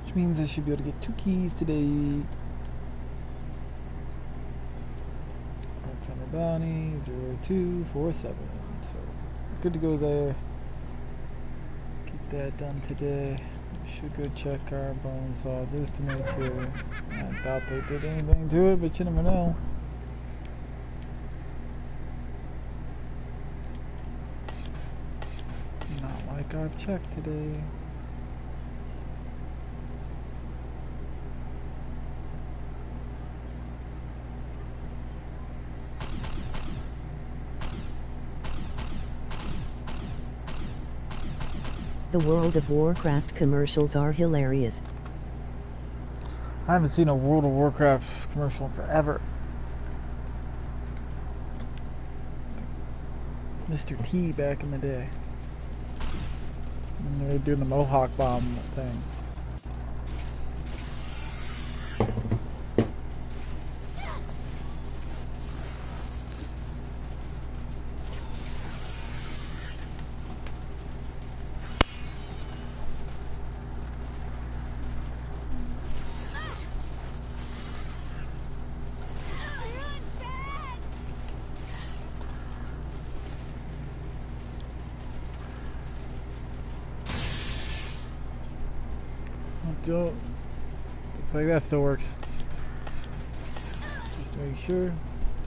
which means I should be able to get 2 keys today. From the bounty 0247. So good to go there. Get that done today. Should go check our bone saw just to make sure. I doubt they did anything to it, but you never know. Not like I've checked today. The World of Warcraft commercials are hilarious. I haven't seen a World of Warcraft commercial in forever. Mr. T back in the day. When they were doing the Mohawk bomb thing. Looks like that still works. Just to make sure.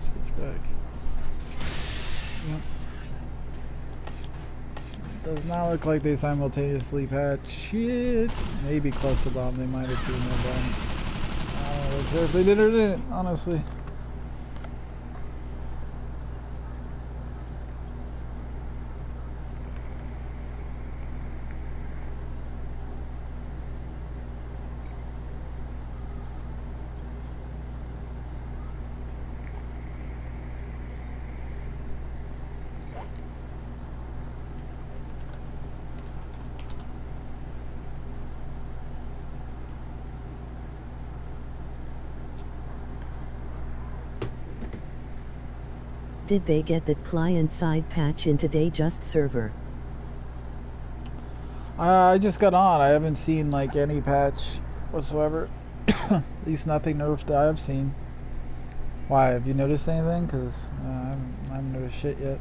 Switch back. Yep. Does not look like they simultaneously patch shit. Maybe cluster bomb. They might have seen that bomb. I don't know if they did or didn't, honestly. Did they get that client-side patch in today just server? I just got on. I haven't seen like any patch whatsoever. At least nothing nerfed that I've seen. Why? Have you noticed anything? Because I haven't noticed shit yet.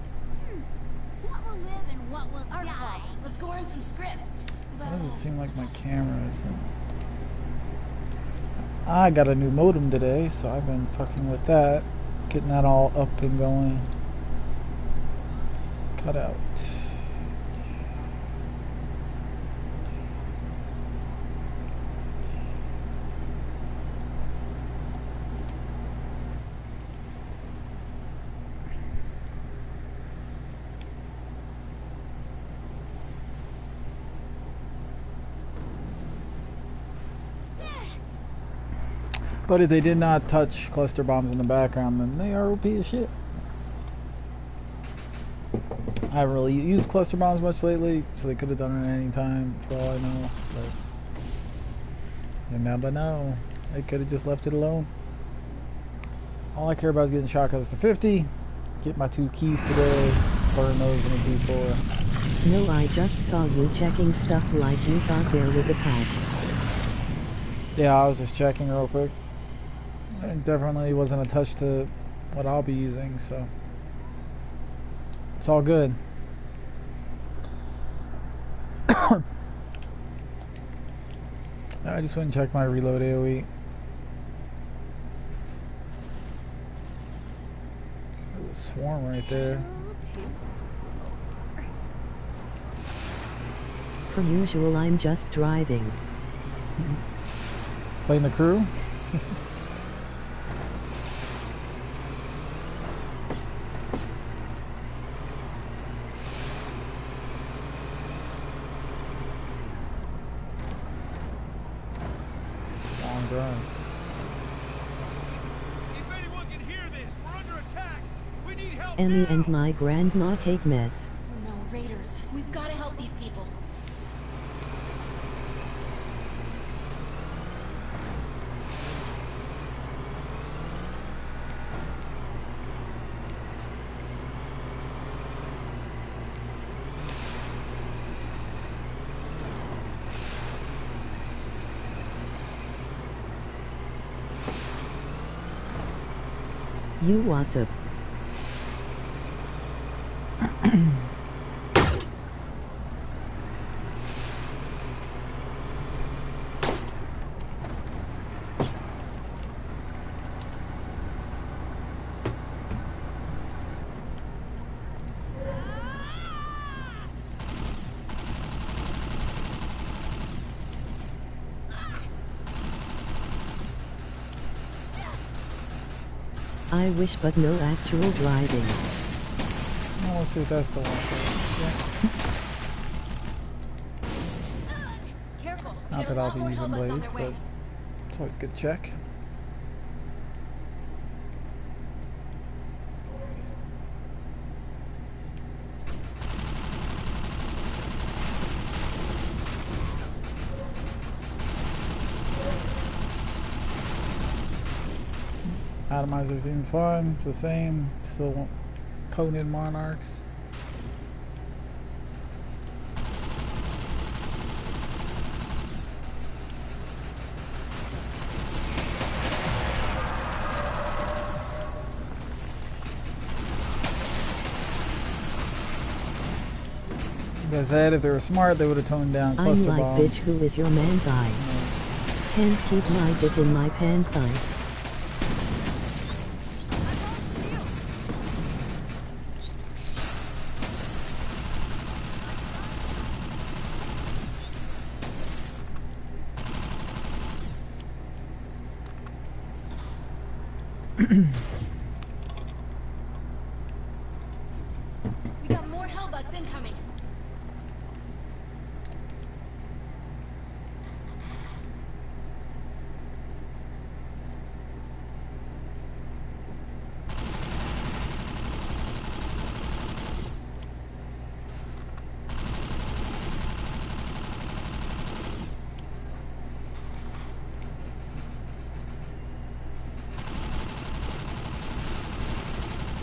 What will live and what will die? Let's go earn some script. It doesn't seem like my camera is. I got a new modem today, so I've been fucking with that. Getting that all up and going. Cut out. But if they did not touch cluster bombs in the background, then they are OP as shit. I haven't really used cluster bombs much lately, so they could have done it at any time, for all I know. But you never know. They could have just left it alone. All I care about is getting shotguns to 50, get my 2 keys today, burn those in a T4. No, I just saw you checking stuff like you thought there was a patch. Yeah, I was just checking real quick. It definitely wasn't a touch to what I'll be using, so it's all good. I just went and checked my reload AoE. There's a swarm right there. Per usual, I'm just driving. Playing the crew? Emmy and my grandma take meds. No, raiders. We've got to help these people. You wasp. I wish, but no actual driving. Well, let's see if that's the one. Yeah. Careful. Not that I'll be using blades, but it's always good to check. Atomizer seems fun. It's the same. Still want Conan Monarchs. Like I said, if they were smart, they would have toned down cluster I'm like, bombs. bitch, who is your man's eye? Can't keep my dick in my pants eye. We got more hellbugs incoming.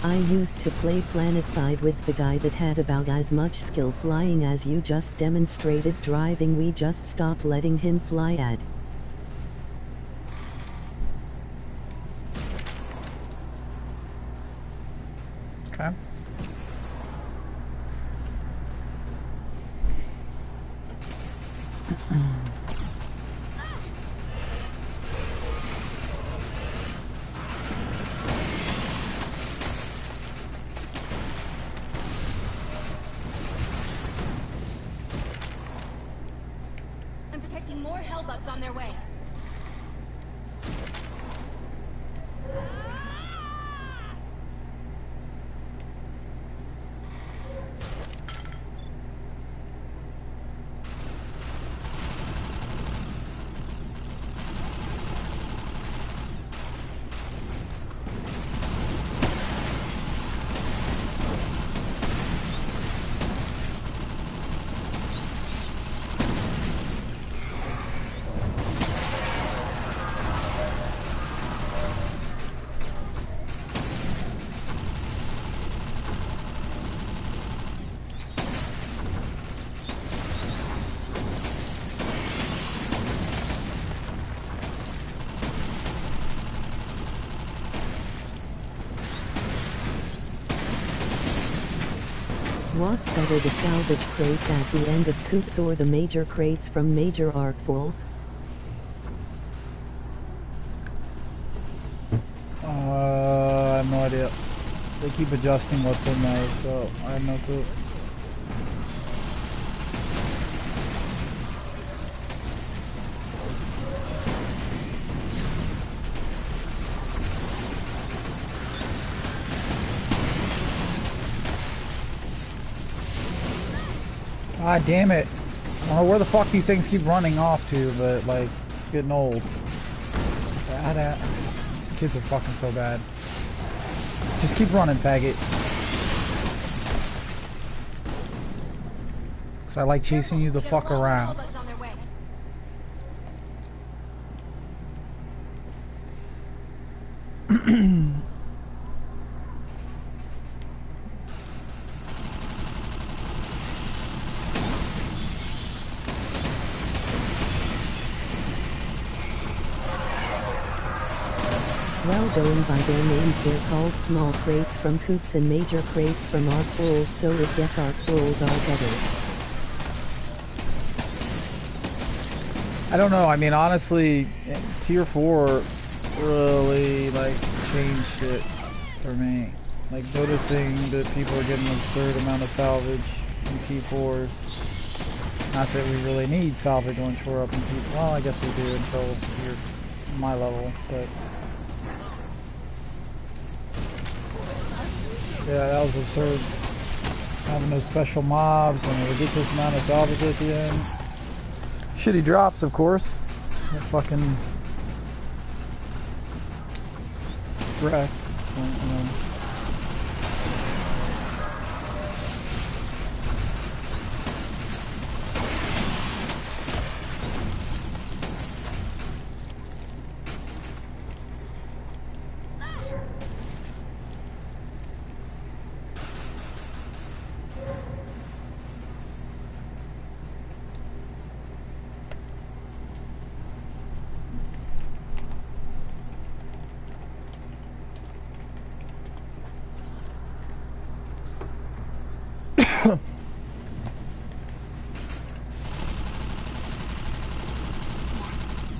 I used to play Planetside with the guy that had about as much skill flying as you just demonstrated driving. We just stopped letting him fly at. Okay. I'm detecting more hellbugs on their way. What's better, the salvage crates at the end of coops or the major crates from major arcfuls? I have no idea. They keep adjusting what's in there, so I have no clue. God damn it. I don't know where the fuck these things keep running off to, but like, it's getting old. These kids are fucking so bad. Just keep running, faggot. Cause I like chasing you the fuck around. Hellbugs on their way. Well, going by their names, they're called small crates from coops and major crates from arc pools, so I guess arc pools are better. I don't know. I mean, honestly, Tier 4 really, like, changed shit for me. Like, noticing that people are getting an absurd amount of salvage in T4s. Not that we really need salvage once we're up in T4. Well, I guess we do until you're my level, but... yeah, that was absurd. Having those special mobs and a ridiculous amount of salvage at the end. Shitty drops, of course. That fucking... dress, you know.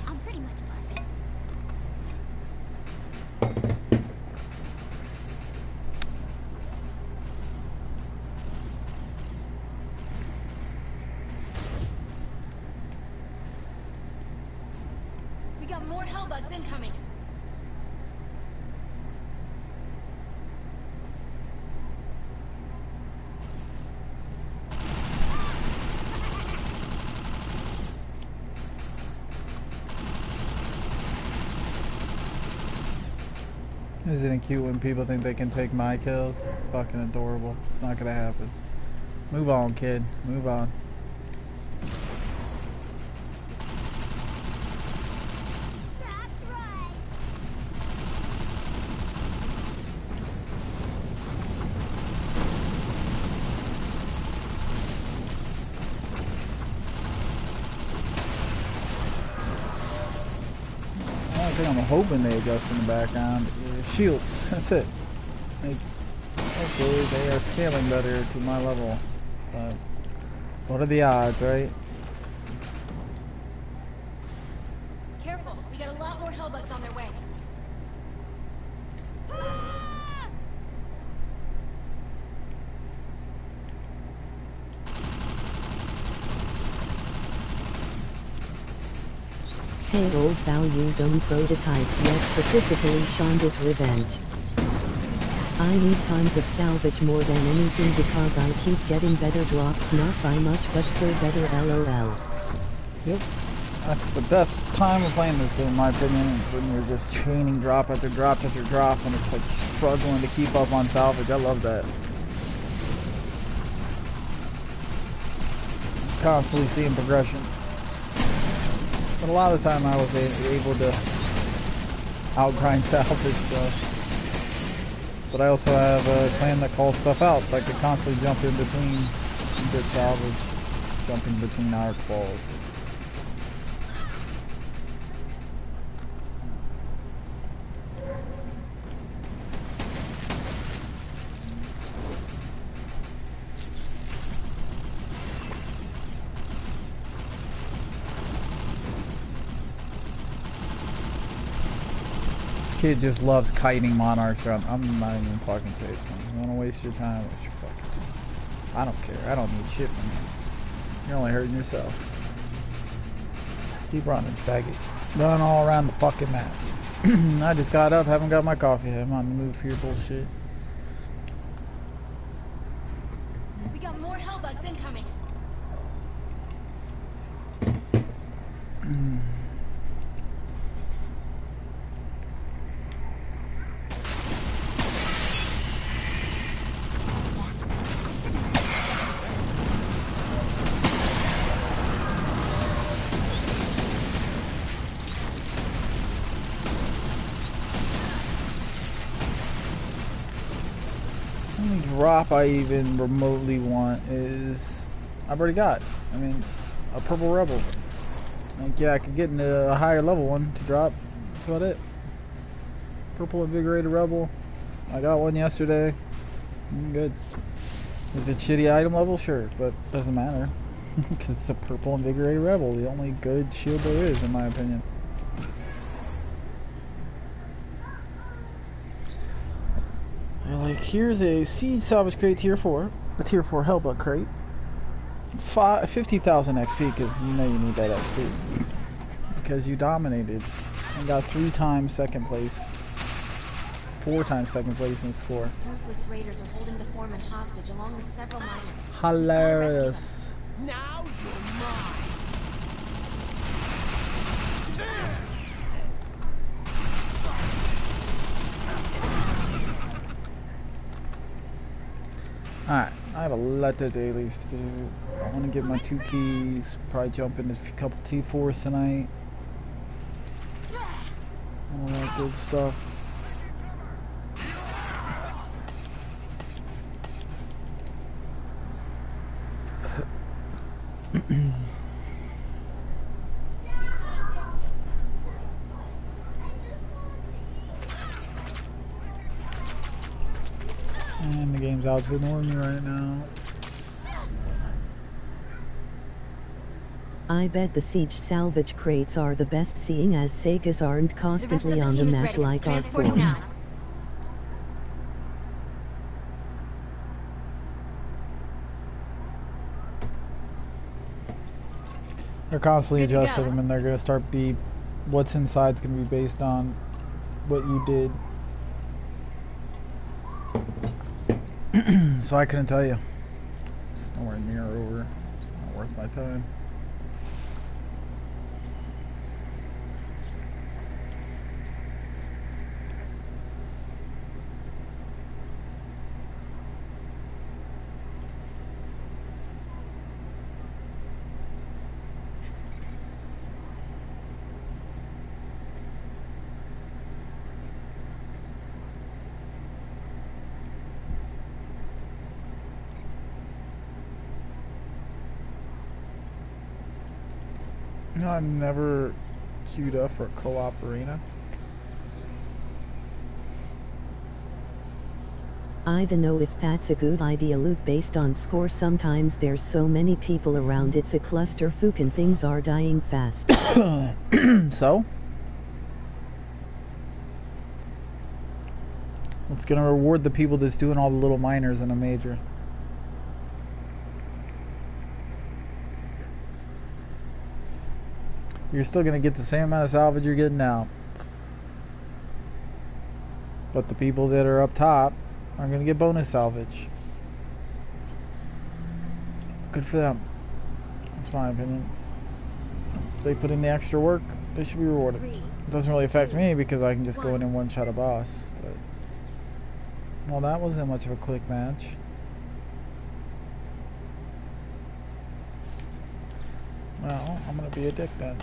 I'm pretty much perfect. We got more hellbugs incoming. Isn't it cute when people think they can take my kills? Fucking adorable. It's not gonna happen. Move on, kid. Move on. That's right. I think I'm hoping they adjust in the background. Shields, that's it. Like, hopefully they are scaling better to my level. But what are the odds, right? Careful, we got a lot more hellbugs on their way. Hey old value zone prototypes, yet specifically Shonda's revenge. I need tons of salvage more than anything because I keep getting better drops, not by much but still better, lol. Yep. That's the best time of playing this game, in my opinion, when you're just chaining drop after drop after drop and it's like struggling to keep up on salvage. I love that. Constantly seeing progression. But a lot of the time I was able to outgrind salvage stuff. But I also have a clan that calls stuff out, so I could constantly jump in between good salvage, jumping between arc balls. Kid just loves kiting monarchs around. I'm not even fucking chasing him. You wanna waste your time? Waste your fucking time. I don't care. I don't need shit from you. You're only hurting yourself. Keep running, faggot. Run all around the fucking map. I just got up, haven't got my coffee. I'm on the move for your bullshit. We got more hellbugs incoming. Drop I even remotely want is I've already got. I mean, a purple rebel. Like, yeah, I could get into a higher level one to drop. That's about it. Purple Invigorated Rebel. I got one yesterday. Good. Is it shitty item level? Sure, but doesn't matter. Because it's a Purple Invigorated Rebel. The only good shield there is, in my opinion. And like, here's a Siege Salvage Crate Tier 4. A Tier 4 Hellbutt Crate. 50,000 XP, because you know you need that XP. Because you dominated. And got 3 times second place. 4 times second place in score. Those ruthless raiders are holding the foreman hostage along with several miners. Hilarious. Now you're mine. Alright, I have a lot of dailies to do. I want to get my 2 keys. Probably jump into a couple T4s tonight. All that good stuff. And the game's out to ignore me right now. I bet the siege salvage crates are the best, seeing as Segas aren't constantly on the map like our force. They're constantly adjusting them, and they're gonna start what's inside's gonna be based on what you did. So I couldn't tell you. It's nowhere near over. It's not worth my time. You know, I've never queued up for a co-op arena. I don't know if that's a good idea. Loot based on score. Sometimes there's so many people around, it's a clusterfuck and things are dying fast. So? It's gonna reward the people that's doing all the little miners in a major. You're still gonna get the same amount of salvage you're getting now. But the people that are up top are gonna get bonus salvage. Good for them. That's my opinion. If they put in the extra work, they should be rewarded. It doesn't really affect me because I can just go in and one-shot a boss. But, well, that wasn't much of a quick match. Well, I'm gonna be a dick then.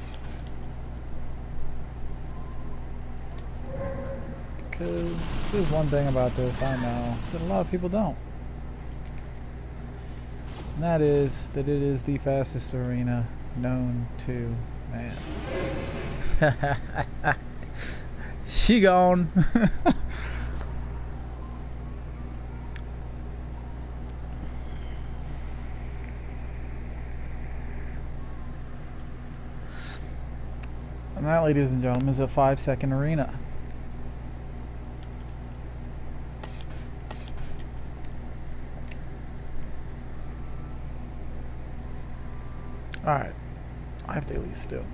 Because there's one thing about this I know that a lot of people don't. And that is that it is the fastest arena known to man. She gone. And that, ladies and gentlemen, is a 5-second arena. Alright, I have dailies to do.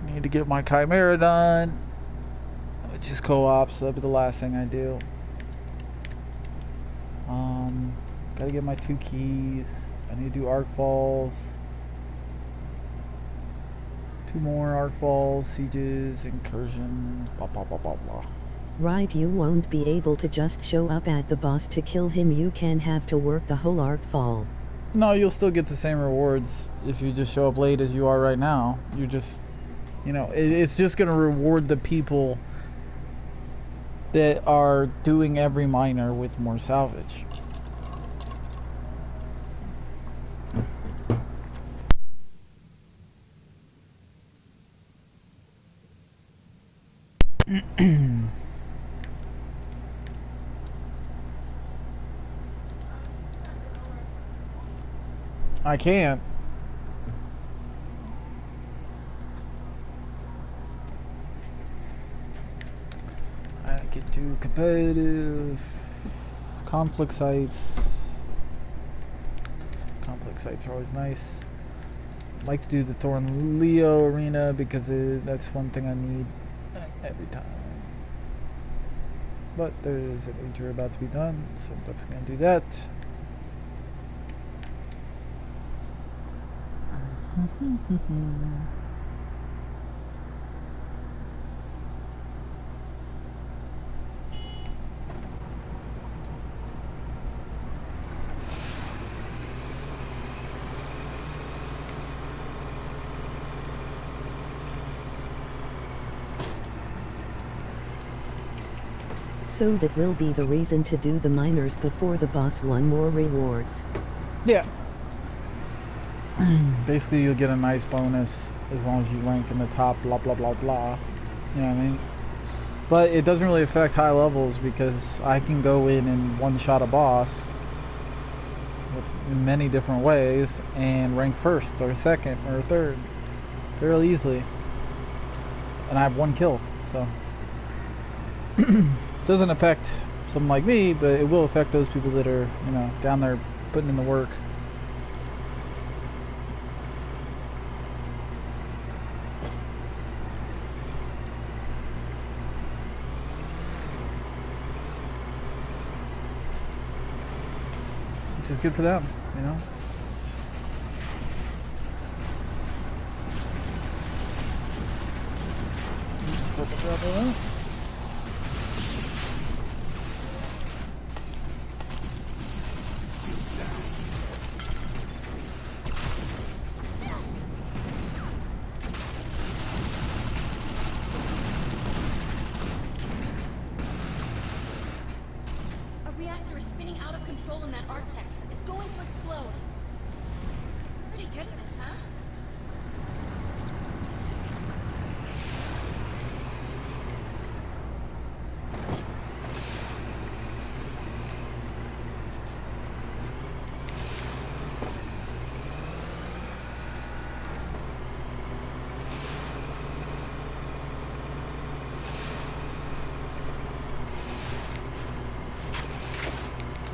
Need to get my Chimera done, which is co-op, so that'll be the last thing I do. Gotta get my 2 keys. I need to do Arc Falls. 2 more Arc Falls, Sieges, Incursion, blah blah blah blah blah. Right, you won't be able to just show up at the boss to kill him. You can have to work the whole arc fall. No, you'll still get the same rewards if you just show up late as you are right now. You just, you know, it's just gonna reward the people that are doing every miner with more salvage. I can't. I could do competitive conflict sites. Conflict sites are always nice. I like to do the Thorn Leo arena because that's one thing I need every time. But there's a major about to be done, so I'm definitely gonna do that. So that will be the reason to do the miners before the boss. One more rewards. Yeah. Basically, you'll get a nice bonus as long as you rank in the top, blah, blah, blah, blah. You know what I mean? But it doesn't really affect high levels because I can go in and one-shot a boss in many different ways and rank first or second or third fairly easily. And I have 1 kill, so... Doesn't affect someone like me, but it will affect those people that are, you know, down there putting in the work. Which is good for them, you know.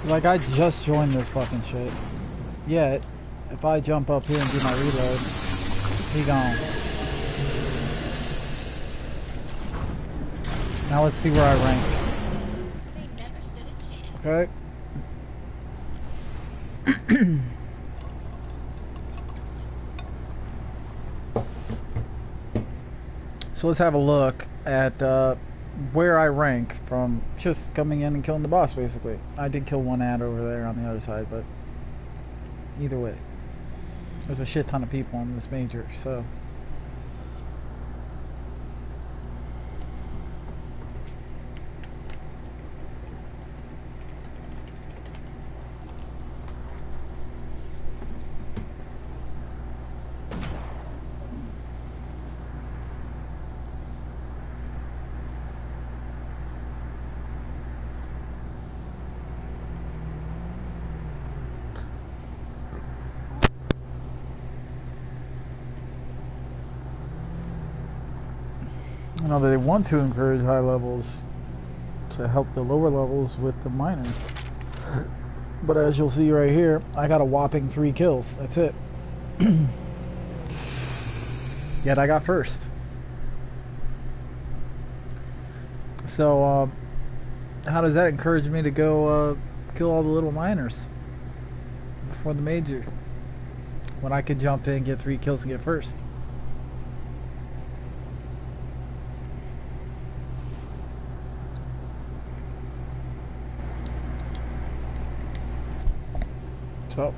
Like, I just joined this fucking shit. Yet, if I jump up here and do my reload, he gone. Now let's see where I rank. Okay. So let's have a look at where I rank from just coming in and killing the boss, basically. I did kill one ad over there on the other side, but either way, there's a shit ton of people on this major, so... I know that they want to encourage high levels to help the lower levels with the miners. But as you'll see right here, I got a whopping 3 kills. That's it. Yet I got first. So, how does that encourage me to go kill all the little miners before the major? When I could jump in, get 3 kills and get first. So,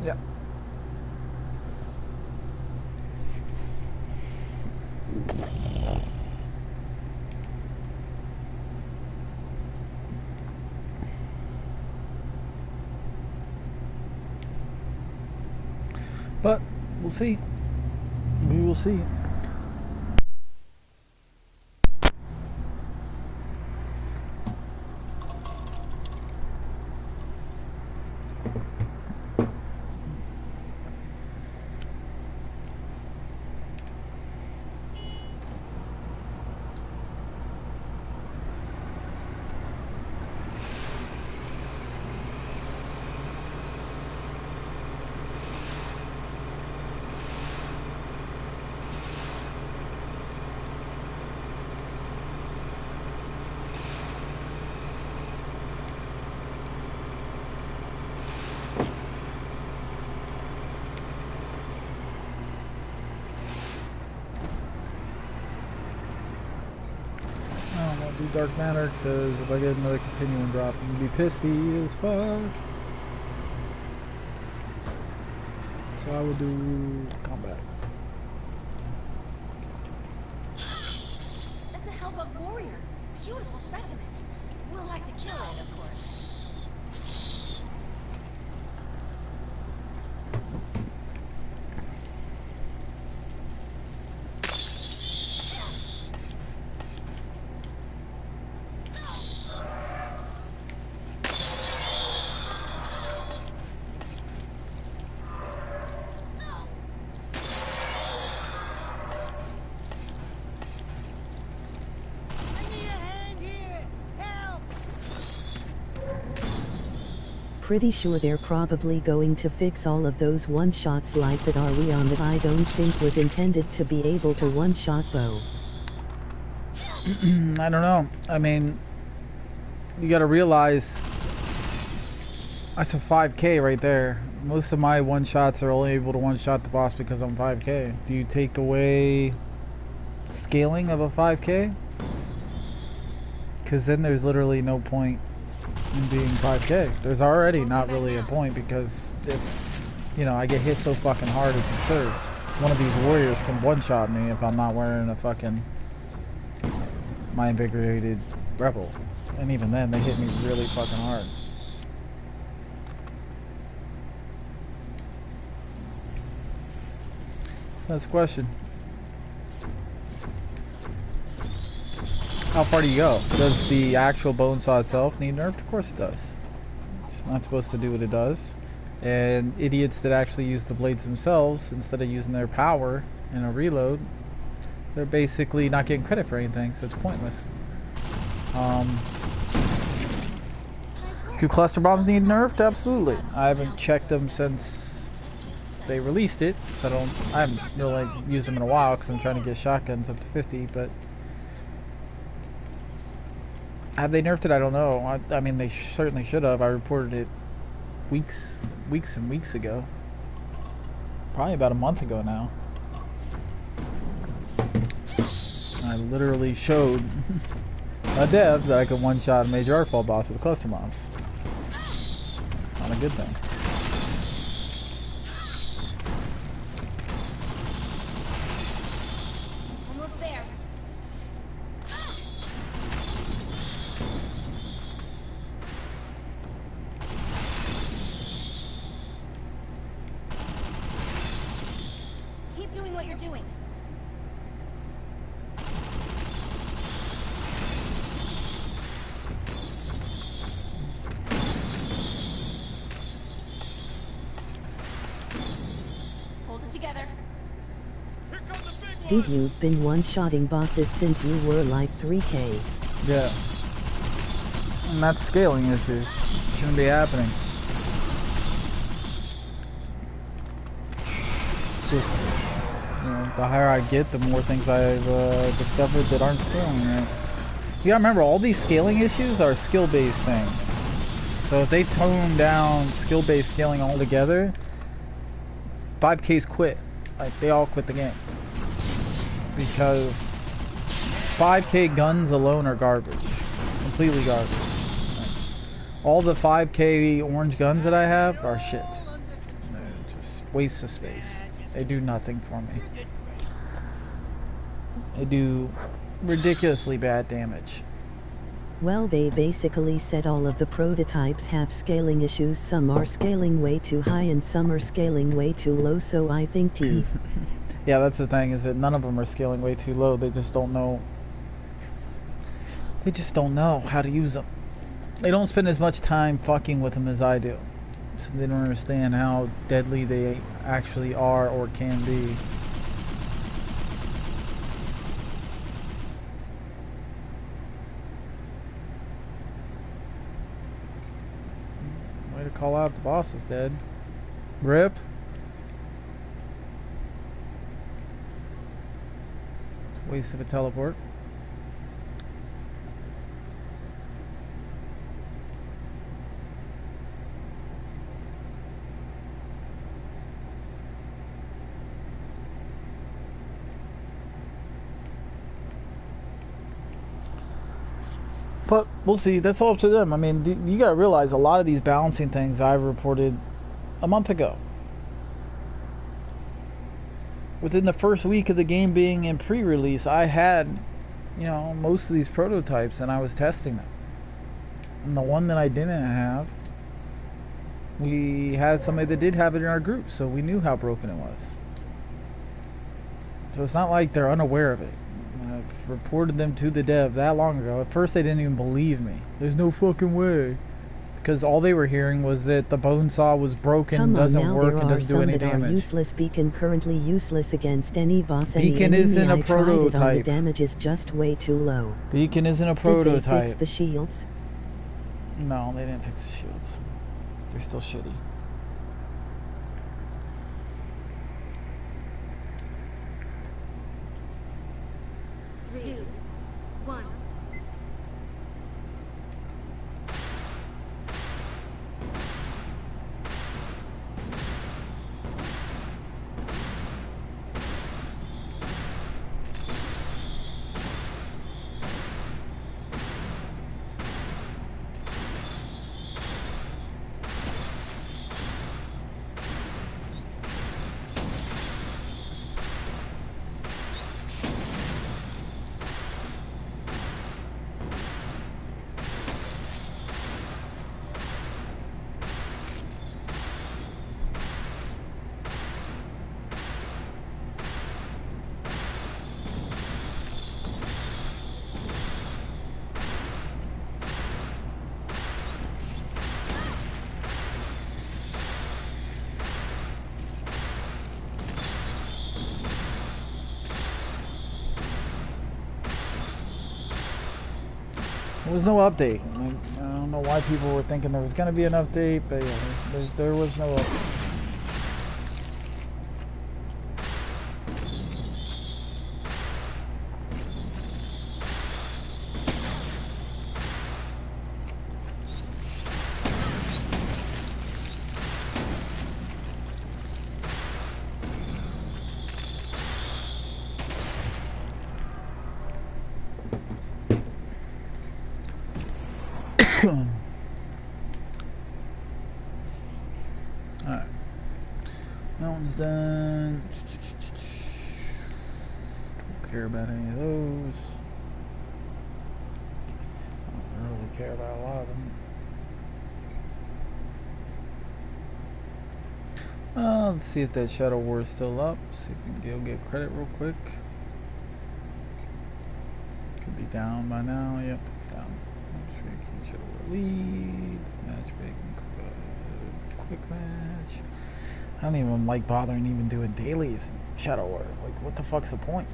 yeah. But we'll see. We will see. do dark matter, because if I get another continuing drop, I'm gonna be pissy as fuck. So I will do combat. That's a Hellbug warrior. Beautiful specimen. We'll like to kill it, of course. Pretty sure they're probably going to fix all of those one-shots like that Arion that I don't think was intended to be able to one-shot bow. I don't know. I mean, you gotta realize that's a 5K right there. Most of my one-shots are only able to one-shot the boss because I'm 5K. Do you take away scaling of a 5K? Because then there's literally no point in being 5K. There's already not really a point, because if, you know, I get hit so fucking hard, it's absurd. One of these warriors can one-shot me if I'm not wearing a fucking my invigorated rebel. And even then, they hit me really fucking hard. That's the question. How far do you go? Does the actual bone saw itself need nerfed? Of course it does. It's not supposed to do what it does. And idiots that actually use the blades themselves, instead of using their power in a reload, they're basically not getting credit for anything, so it's pointless. Do cluster bombs need nerfed? Absolutely. I haven't checked them since they released it, so I haven't really used them in a while because I'm trying to get shotguns up to 50, but have they nerfed it? I don't know. I mean, they certainly should have. I reported it weeks and weeks ago. Probably about a month ago now. I literally showed a dev that I could one-shot a major artfall boss with cluster bombs. Not a good thing. Almost there. Keep doing what you're doing. Hold it together. Dude, you've been one-shotting bosses since you were like 3K. Yeah. And that's scaling issues. Shouldn't be happening. It's just, you know, the higher I get, the more things I've discovered that aren't scaling right. You gotta remember, all these scaling issues are skill-based things. So if they tone down skill-based scaling altogether, 5Ks quit. Like, they all quit the game. Because 5K guns alone are garbage. Completely garbage. All the 5K orange guns that I have are shit. They're just waste of space. They do nothing for me. They do ridiculously bad damage. Well, they basically said all of the prototypes have scaling issues. Some are scaling way too high and some are scaling way too low, so I think T. Yeah, that's the thing, is that none of them are scaling way too low. They just don't know. They just don't know how to use them. They don't spend as much time fucking with them as I do. So they don't understand how deadly they actually are or can be. Way to call out the boss is dead. Rip. It's a waste of a teleport. But we'll see. That's all up to them. I mean, you gotta realize a lot of these balancing things I reported a month ago. Within the first week of the game being in pre-release, I had, you know, most of these prototypes and I was testing them. And the one that I didn't have, we had somebody that did have it in our group, so we knew how broken it was. So it's not like they're unaware of it. I've reported them to the dev that long ago. At first they didn't even believe me. There's no fucking way. Because all they were hearing was that the bone saw was broken, doesn't work, and doesn't do any damage. Useless. Beacon currently useless against any boss. Beacon isn't a prototype. The damage is just way too low. Beacon isn't a prototype. Did they fix the shields? No, they didn't fix the shields. They're still shitty. Two, one. There was no update. I don't know why people were thinking there was going to be an update, but yeah, there was no update. Alright. That one's done. Don't care about any of those. I don't really care about a lot of them. Let's see if that Shadow War is still up. See if we can go get credit real quick. Could be down by now. Yep, it's down. Matchmaking Shadow War lead. Matchmaking quick match. I don't even like bothering even doing dailies in Shadow War. Like, what the fuck's the point?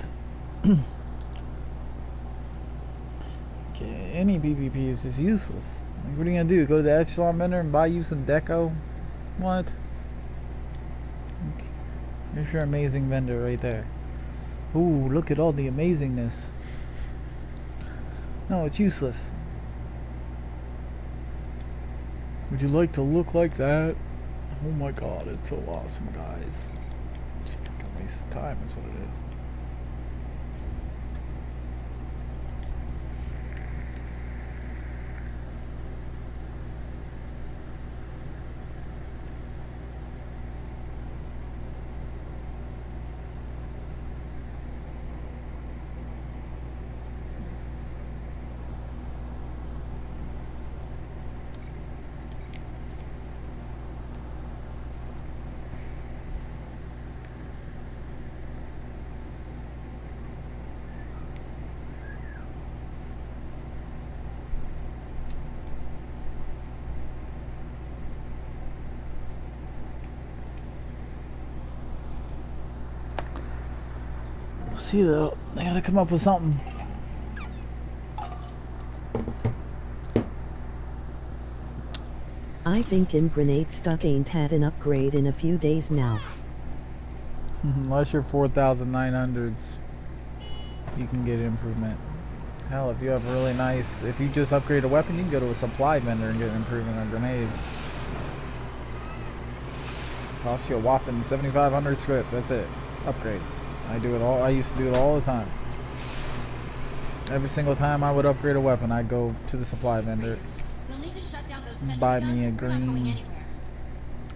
Okay, any PvP is just useless. Like, what are you gonna do? Go to the Echelon vendor and buy you some deco? What? Here's your amazing vendor right there. Ooh, look at all the amazingness. No, it's useless. Would you like to look like that? Oh my god, it's so awesome, guys. It's a fucking waste of time, that's what it is. See though, they gotta come up with something. I think Grenade Stuck ain't had an upgrade in a few days now. Unless you're 4,900s, you can get an improvement. Hell, if you have really nice, if you just upgrade a weapon, you can go to a supply vendor and get an improvement on grenades. Costs you a whopping 7,500 script, that's it. Upgrade. I do it all. I used to do it all the time. Every single time I would upgrade a weapon, I'd go to the supply vendor, You'll need to shut down those sentry buy guns. me a We're not going green anywhere.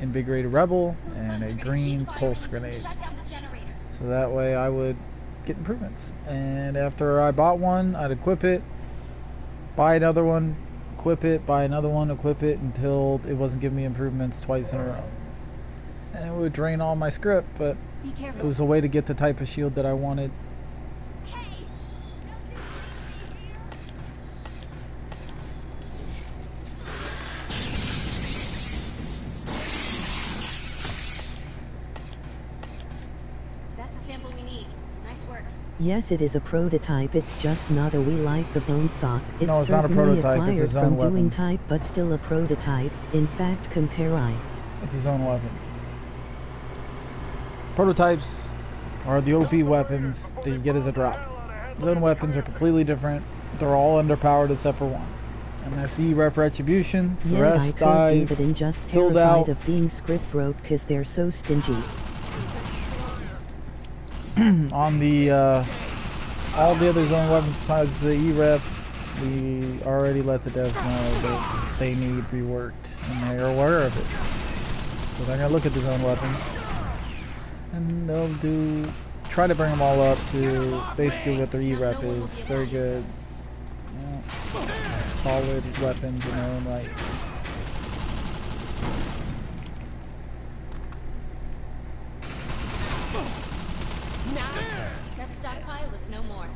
invigorated rebel Those and guns a are gonna green keep firing pulse until we grenade. shut down the generator. So that way I would get improvements. And after I bought one, I'd equip it, buy another one, equip it, buy another one, equip it until it wasn't giving me improvements twice in a row. And it would drain all my script, but Be careful. it was a way to get the type of shield that I wanted. Hey! That's the sample we need. Nice work. Yes, it is a prototype, it's just not a we like the bone sock. It's No, it's not a certainly prototype, it's a acquired zone from doing weapon. type, but still a prototype. In fact, compare I. It's his own weapon. Prototypes are the OP weapons that you get as a drop. Zone weapons are completely different. They're all underpowered except for one. And that's the rep retribution. The Yeah, I rest could I do that in just filled terrified out. of being script broke cause they're so stingy. On the all the other zone weapons besides the E-rep, we already let the devs know that they need reworked, and they're aware of it. So they're gonna look at the zone weapons, and they'll try to bring them all up to basically what their E-rep is. Very good, you know, solid weapons in their own right. That stockpile is no more.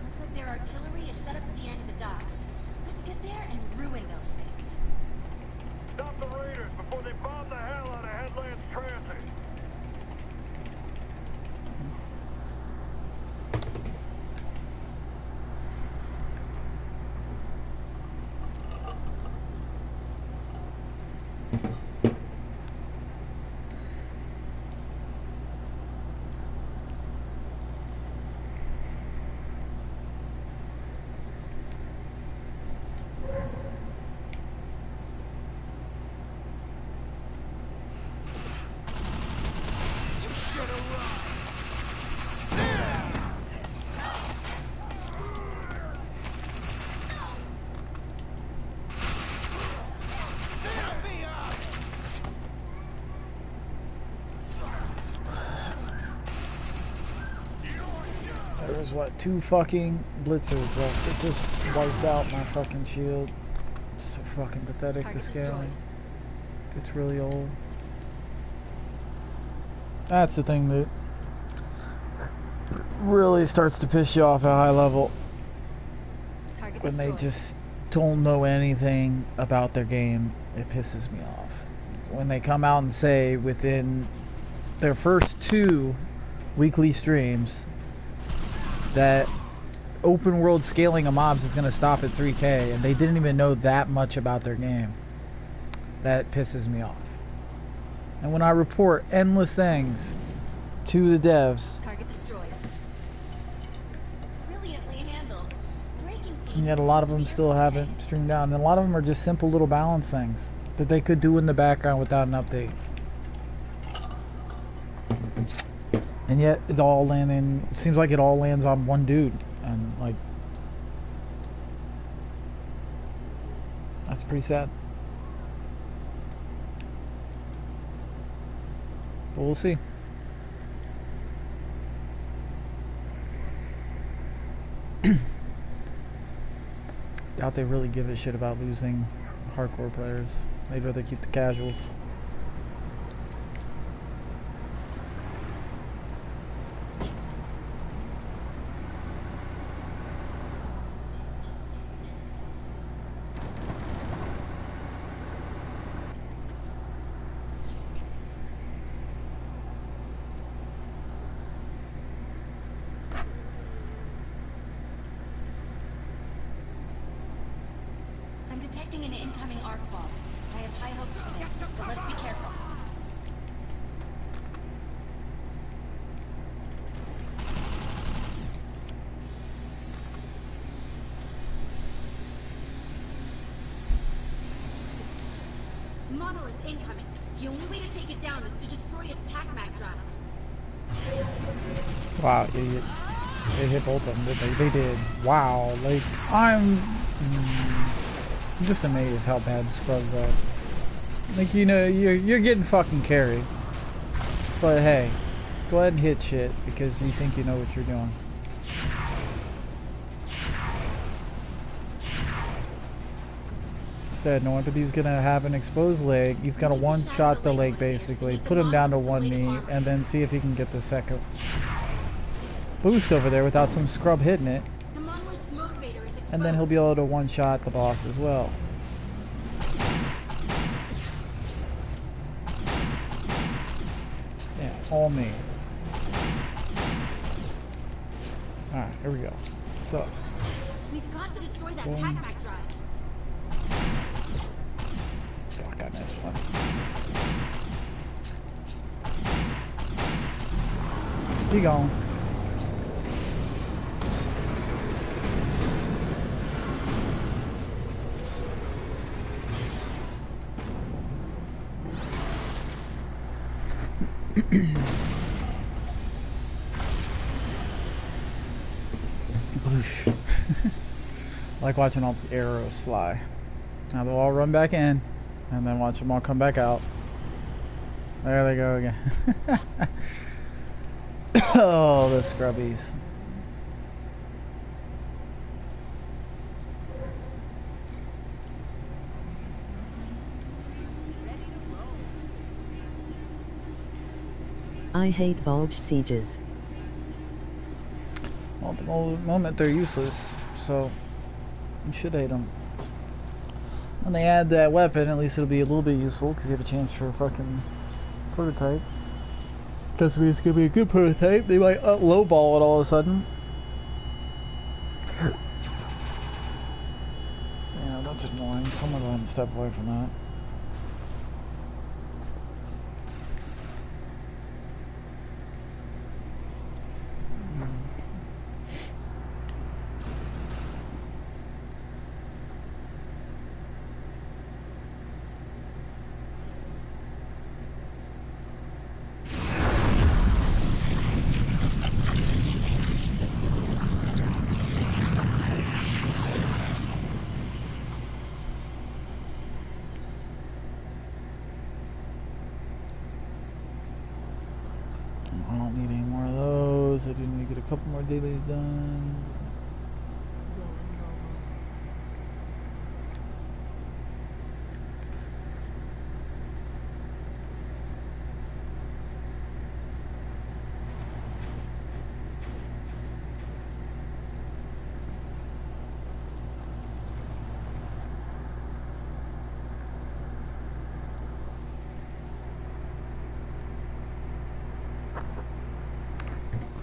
Looks like their artillery is set up at the end of the docks. Let's get there and ruin those things. Stop the raiders before they bomb the hell out of Headlands Transit. There's what, 2 fucking blitzers left. It just wiped out my fucking shield. It's so fucking pathetic, Target the scaling. destroyed. It's really old. That's the thing that really starts to piss you off at high level, Target when they destroyed. just don't know anything about their game. It pisses me off. When they come out and say within their first 2 weekly streams that open world scaling of mobs is going to stop at 3K, and they didn't even know that much about their game. That pisses me off. And when I report endless things to the devs, Target destroyed. Brilliantly handled. Breaking things and yet a lot of seems to them be your still forte. haven't streamed down, and a lot of them are just simple little balance things that they could do in the background without an update. And yet it all seems like it all lands on one dude, and like, that's pretty sad. But we'll see. Doubt they really give a shit about losing hardcore players. They'd rather keep the casuals. detecting an incoming arc fall. I have high hopes for this, but let's be careful. Monolith incoming. The only way to take it down is to destroy its TACMAC drive. Wow, idiots. They hit both of them, did they? They did. Wow, like, I'm just amazed how bad scrubs are. Like, you know, you're getting fucking carried. But hey, go ahead and hit shit because you think you know what you're doing. Instead, NoEmpathy's gonna have an exposed leg. He's gonna one-shot the leg basically, put him down to 1 knee, and then see if he can get the second boost over there without some scrub hitting it. And then he'll be able to one-shot the boss as well. Yeah, all me. Alright, here we go. So, we've got to destroy that TACMAC drive. fuck, I missed one. Be gone. Bloosh. I like watching all the arrows fly. Now they'll all run back in, and then watch them all come back out. There they go again. Oh, the scrubbies. I hate bulge sieges. Well, at the moment they're useless, so you should hate them. When they add that weapon, at least it'll be a little bit useful because you have a chance for a fucking prototype. Doesn't mean it's gonna be a good prototype. They might lowball it all of a sudden. Yeah, that's annoying. Someone go ahead and step away from that. I don't need any more of those. I do need to get a couple more dailies done.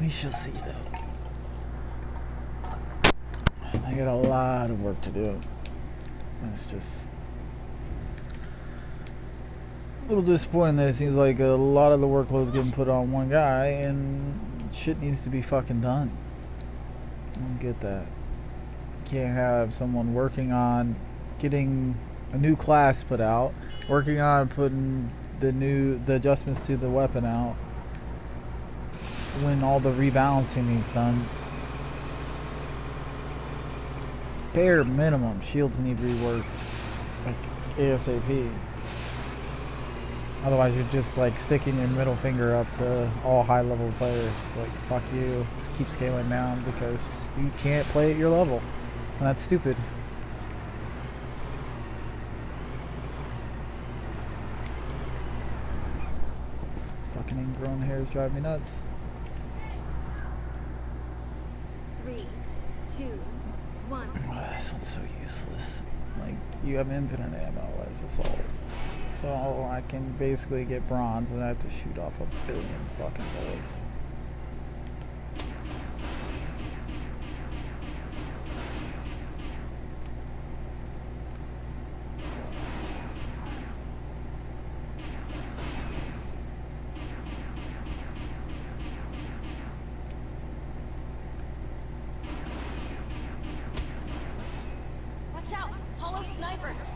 We shall see, though. I got a lot of work to do. It's just a little disappointing that it seems like a lot of the workload is getting put on one guy, and shit needs to be fucking done. I don't get that. You can't have someone working on getting a new class put out, working on putting the adjustments to the weapon out, when all the rebalancing needs done. Bare minimum, shields need reworked, like ASAP. Otherwise you're just like sticking your middle finger up to all high level players. Like, fuck you, just keep scaling down because you can't play at your level. And that's stupid. Fucking ingrown hairs drive me nuts. 3, 2, 1. Oh, this one's so useless. Like, you have infinite ammo as assault. So I can basically get bronze and I have to shoot off 1 billion fucking bullets. snipers!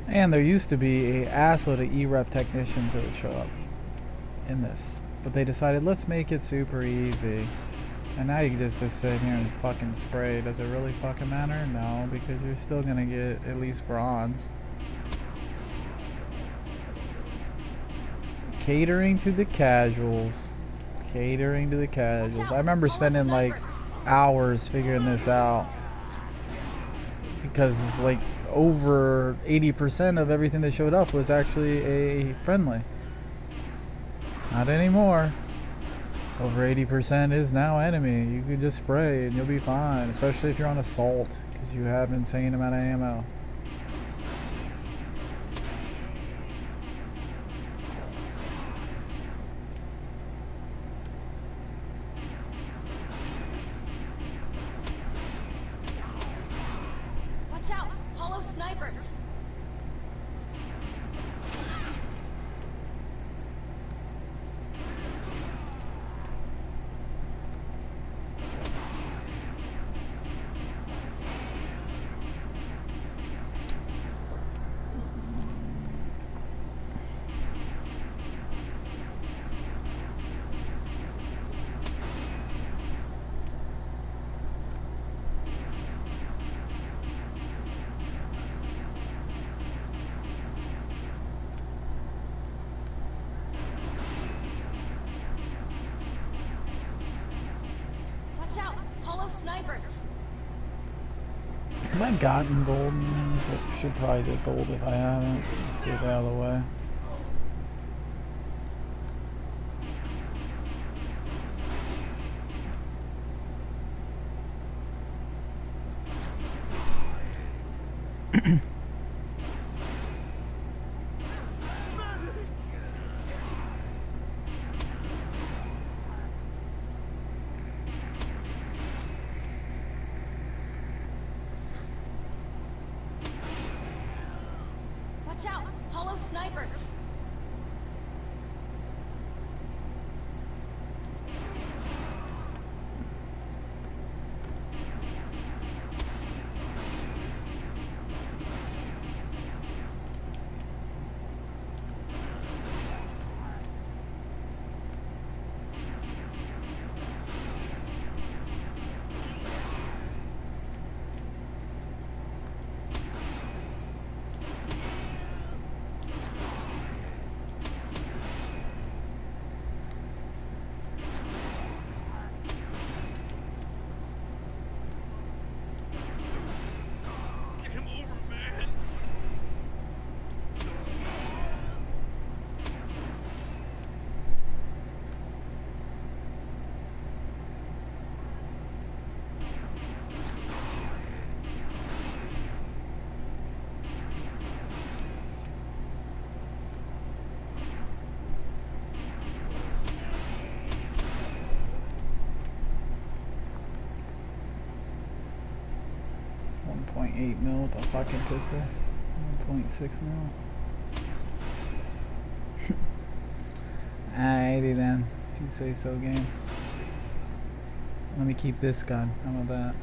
And there used to be a assload of E-Rep technicians that would show up in this. But they decided, let's make it super easy. And now you can just sit here and fucking spray. Does it really fucking matter? No, because you're still gonna get at least bronze. Catering to the casuals. Catering to the casuals. I remember spending like hours figuring this out. Because like over 80% of everything that showed up was actually a friendly. Not anymore. Over 80% is now enemy. You can just spray and you'll be fine, especially if you're on assault, because you have an insane amount of ammo. Watch out! Hollow snipers! Watch out! Hollow snipers! Have I gotten gold in this? I should probably get gold if I haven't. Just get it out of the way. Watch out! Hollow snipers! Get him over, man! .8 mil with a fucking pistol. 1.6 mil. Alrighty then. If you say so, game. Let me keep this gun. How about that?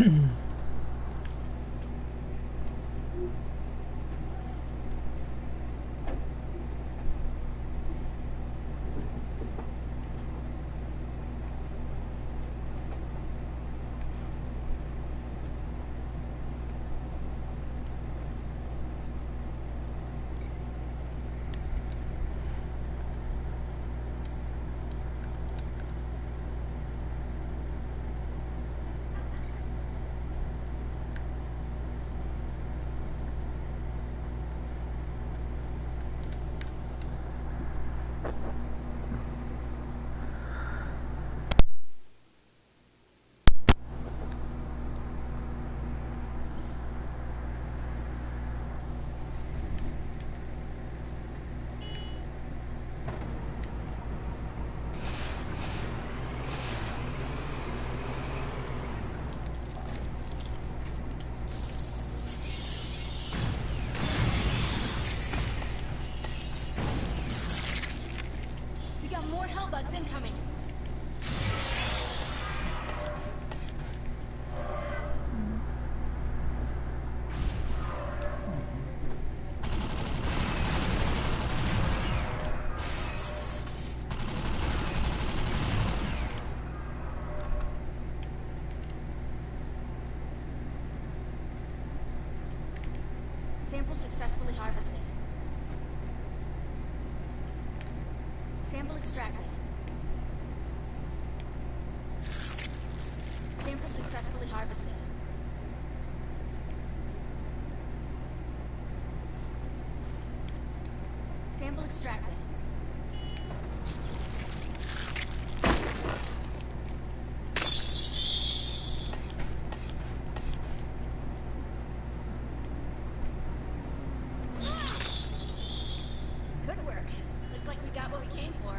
We got more hellbugs incoming. Sample successfully harvested. Sample extracted. Sample successfully harvested. Sample extracted. Good work. Looks like we got what we came for.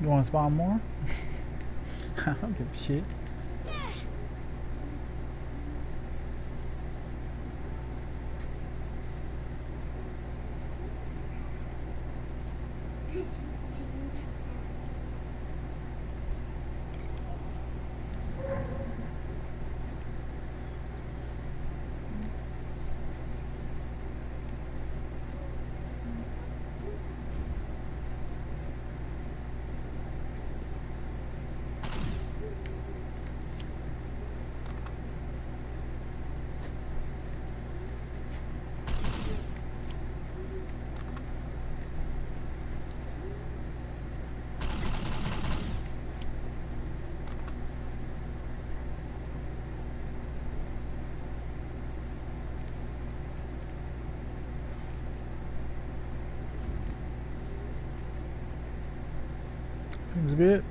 You want to spawn more? I don't give a shit. Seems good.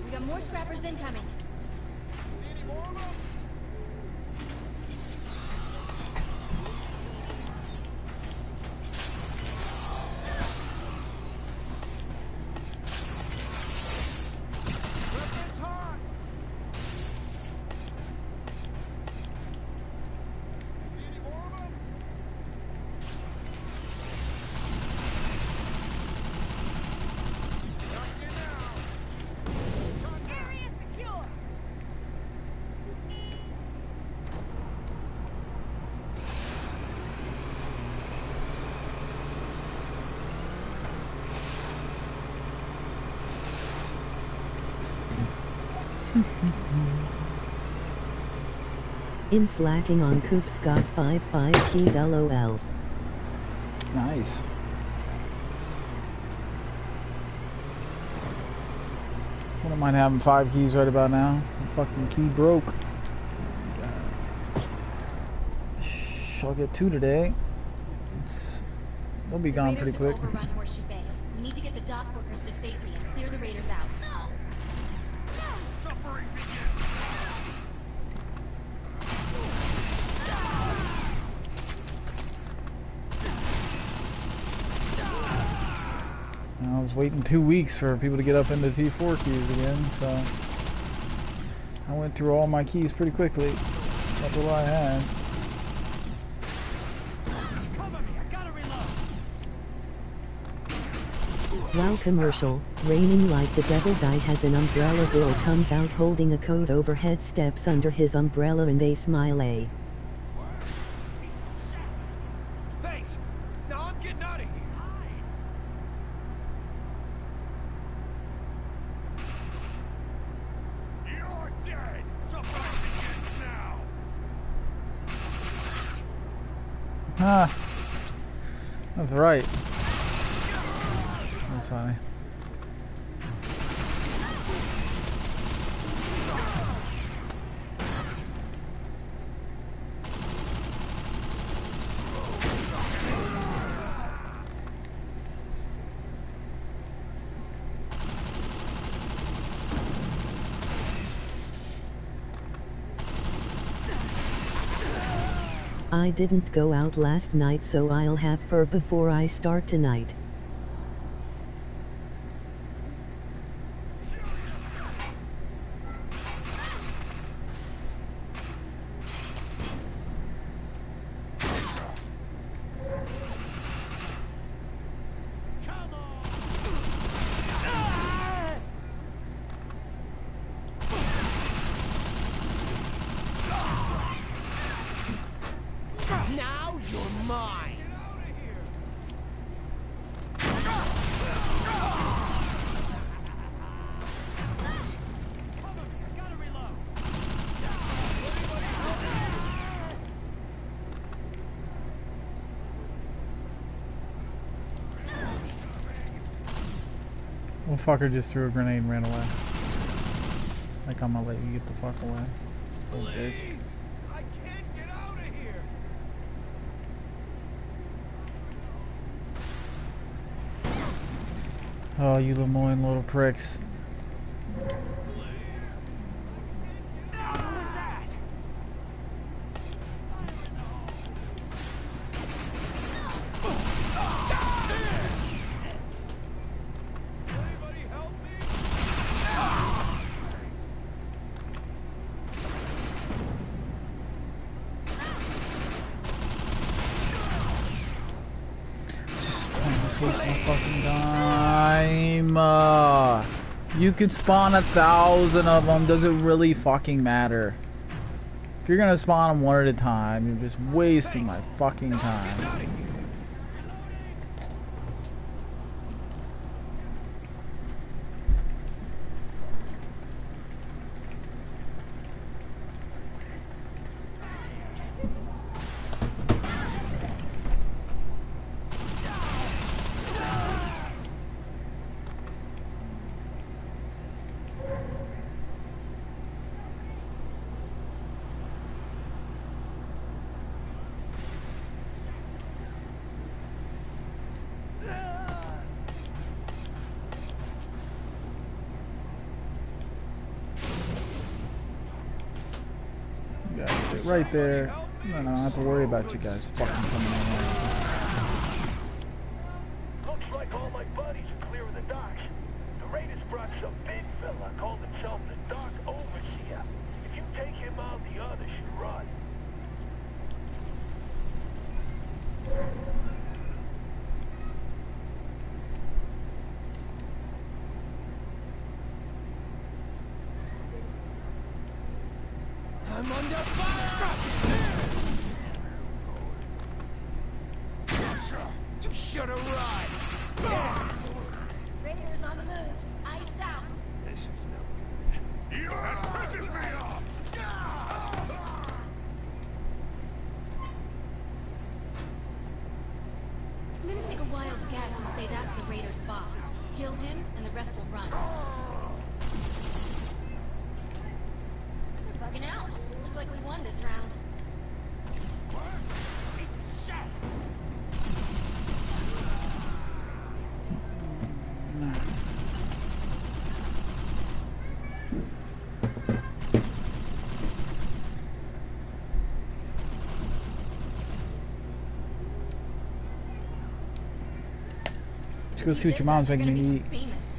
We got more scrappers incoming. In slacking on Coops got 5 keys LOL. Nice. Wouldn't mind having 5 keys right about now. The fucking key broke. I'll get 2 today. They'll be gone pretty quick. Overrun Horseshoe Bay. We need to get the dock workers to safety and clear the raiders out. No! Suffering begins. I was waiting 2 weeks for people to get up into T4 keys again, so I went through all my keys pretty quickly. That's what I had. Wow commercial, raining like the devil guy has an umbrella, girl comes out holding a coat overhead, steps under his umbrella and they smile a. Thanks. Now I'm getting out of here. You're dead. Suffering begins now. Ah, that's right. That's funny. I didn't go out last night, so I'll have fur before I start tonight. Now you're mine. Well, fucker just threw a grenade and ran away. Like I'm gonna let you get the fuck away. Little bitch. I can't get out of here. Oh, you Lemoyne little pricks. Waste my fucking time. You could spawn 1,000 of them. Does it really fucking matter? If you're gonna spawn them one at a time, you're just wasting my fucking time. Right there. No, I don't have to worry about you guys fucking coming in. Looks like all my buddies are clearing the docks. The raiders brought some big fella, called himself the Dock Overseer. If you take him out, the others should run. I'm under fire! You should have run! Raiders on the move. Ice out. This is no good. That pisses me off! round. Piece of shit! Let's go see what your mom's making me eat. Famous.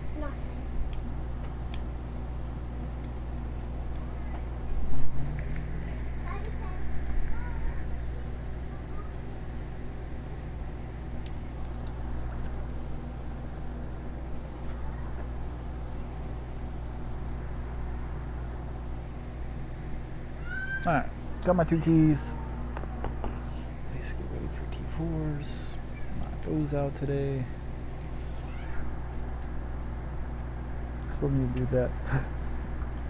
Alright, got my 2 keys. Let's get ready for T4s. Knock those out today. Still need to do that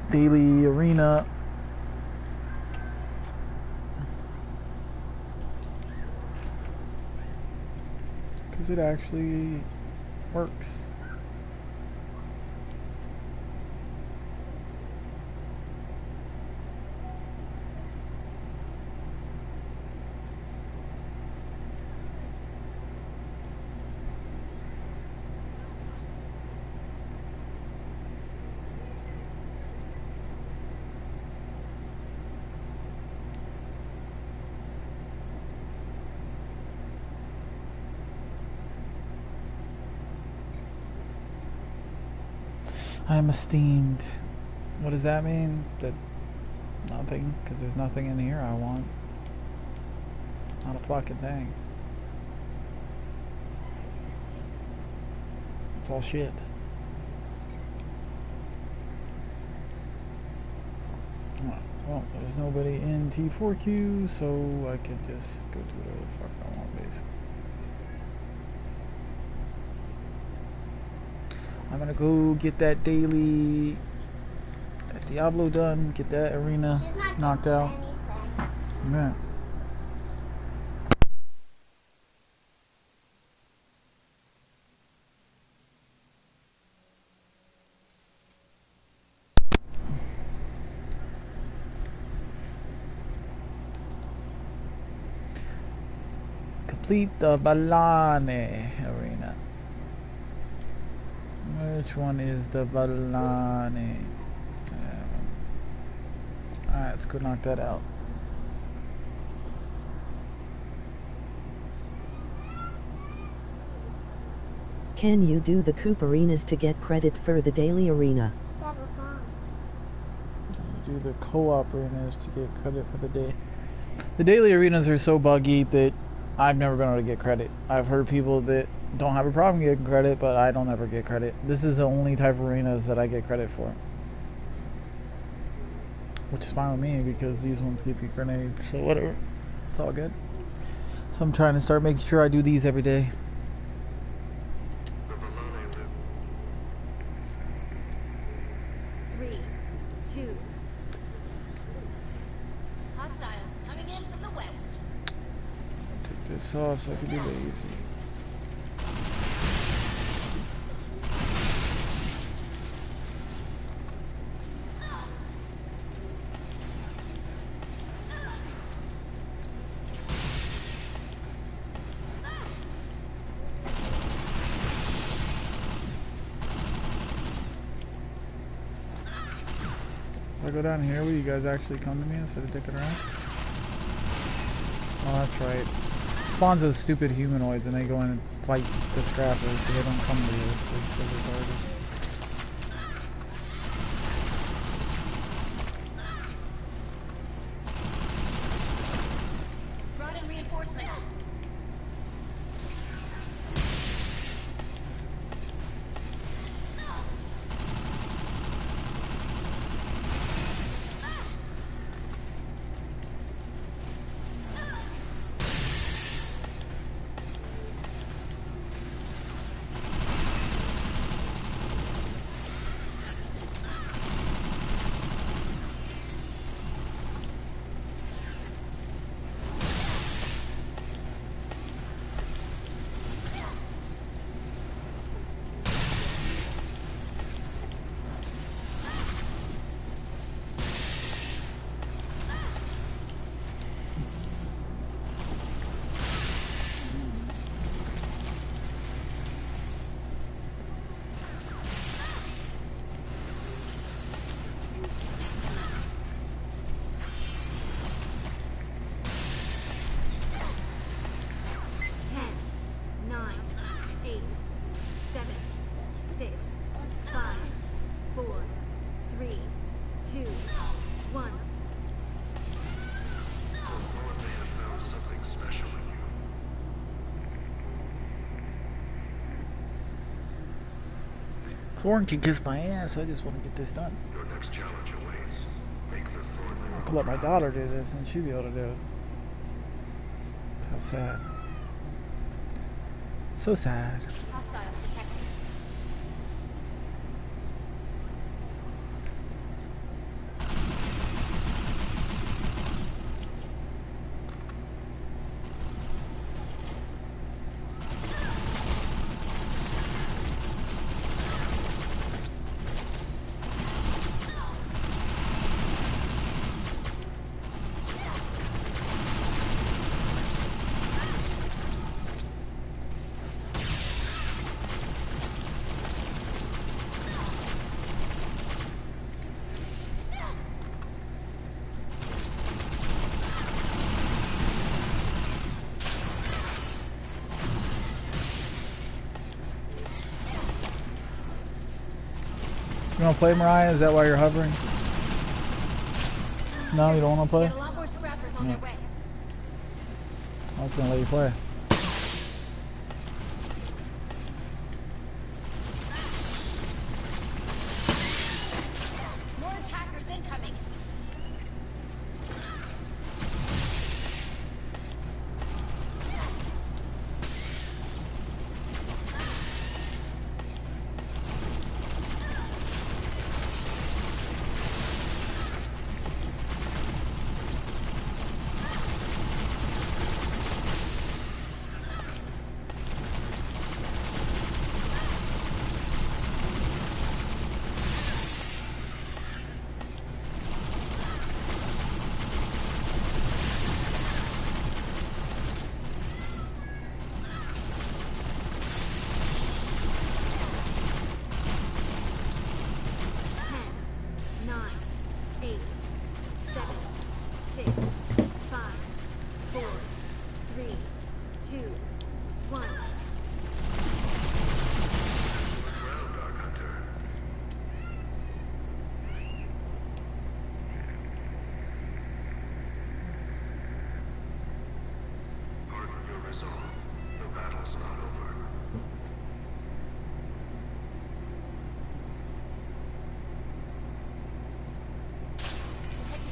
daily arena. Because it actually works. I am esteemed. What does that mean? That nothing, because there's nothing in here I want. Not a fucking thing. It's all shit. Alright, well, there's nobody in T4Q, so I could just go do whatever the fuck I want, basically. I'm gonna go get that daily that Diablo done, get that arena knocked out. Yeah. Complete the Balane arena. Which one is the Balani? Alright, let's go knock that out. Can you do the Coop arenas to get credit for the daily arena? Do the co-op arenas to get credit for the day. The daily arenas are so buggy that I've never been able to get credit. I've heard people that don't have a problem getting credit, but I don't ever get credit. This is the only type of arenas that I get credit for. Which is fine with me because these ones give you grenades, so whatever. It's all good. So I'm trying to start making sure I do these every day. Three, two. Hostiles coming in from the west. Take this off so I can be lazy. If I go down here, will you guys actually come to me instead of dicking around? Oh, that's right. Spawns those stupid humanoids and they go in and fight the scrappers so they don't come to you. It's so retarded. Brought in reinforcements. Thorn can kiss my ass. I just want to get this done. Your next challenge awaits. Make the Thorn I could let my daughter do this and she'd be able to do it. How sad. So sad. Hostiles detected. You want to play, Mariah? Is that why you're hovering? No, you don't want to play? Got a lot more scrappers on their way. I was going to let you play. More attackers incoming.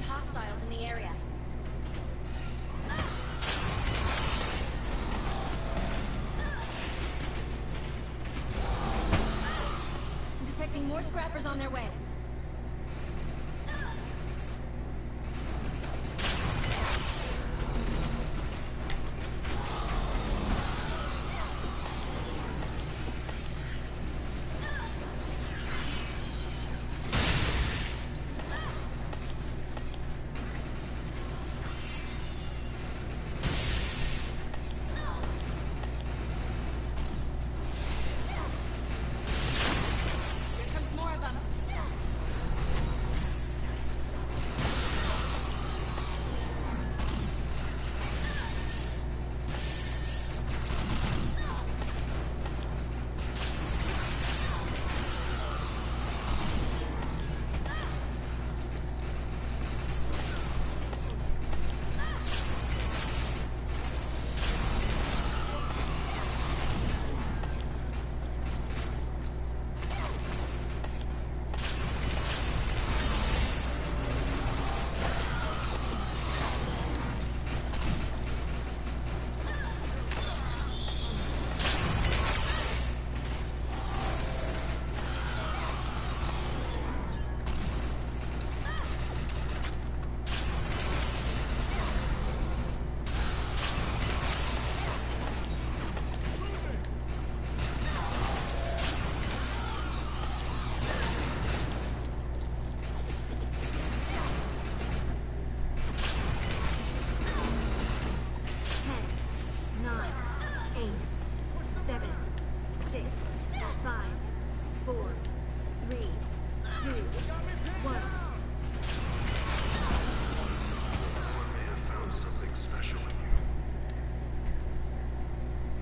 Hostiles in the area. I'm detecting more scrappers on their way.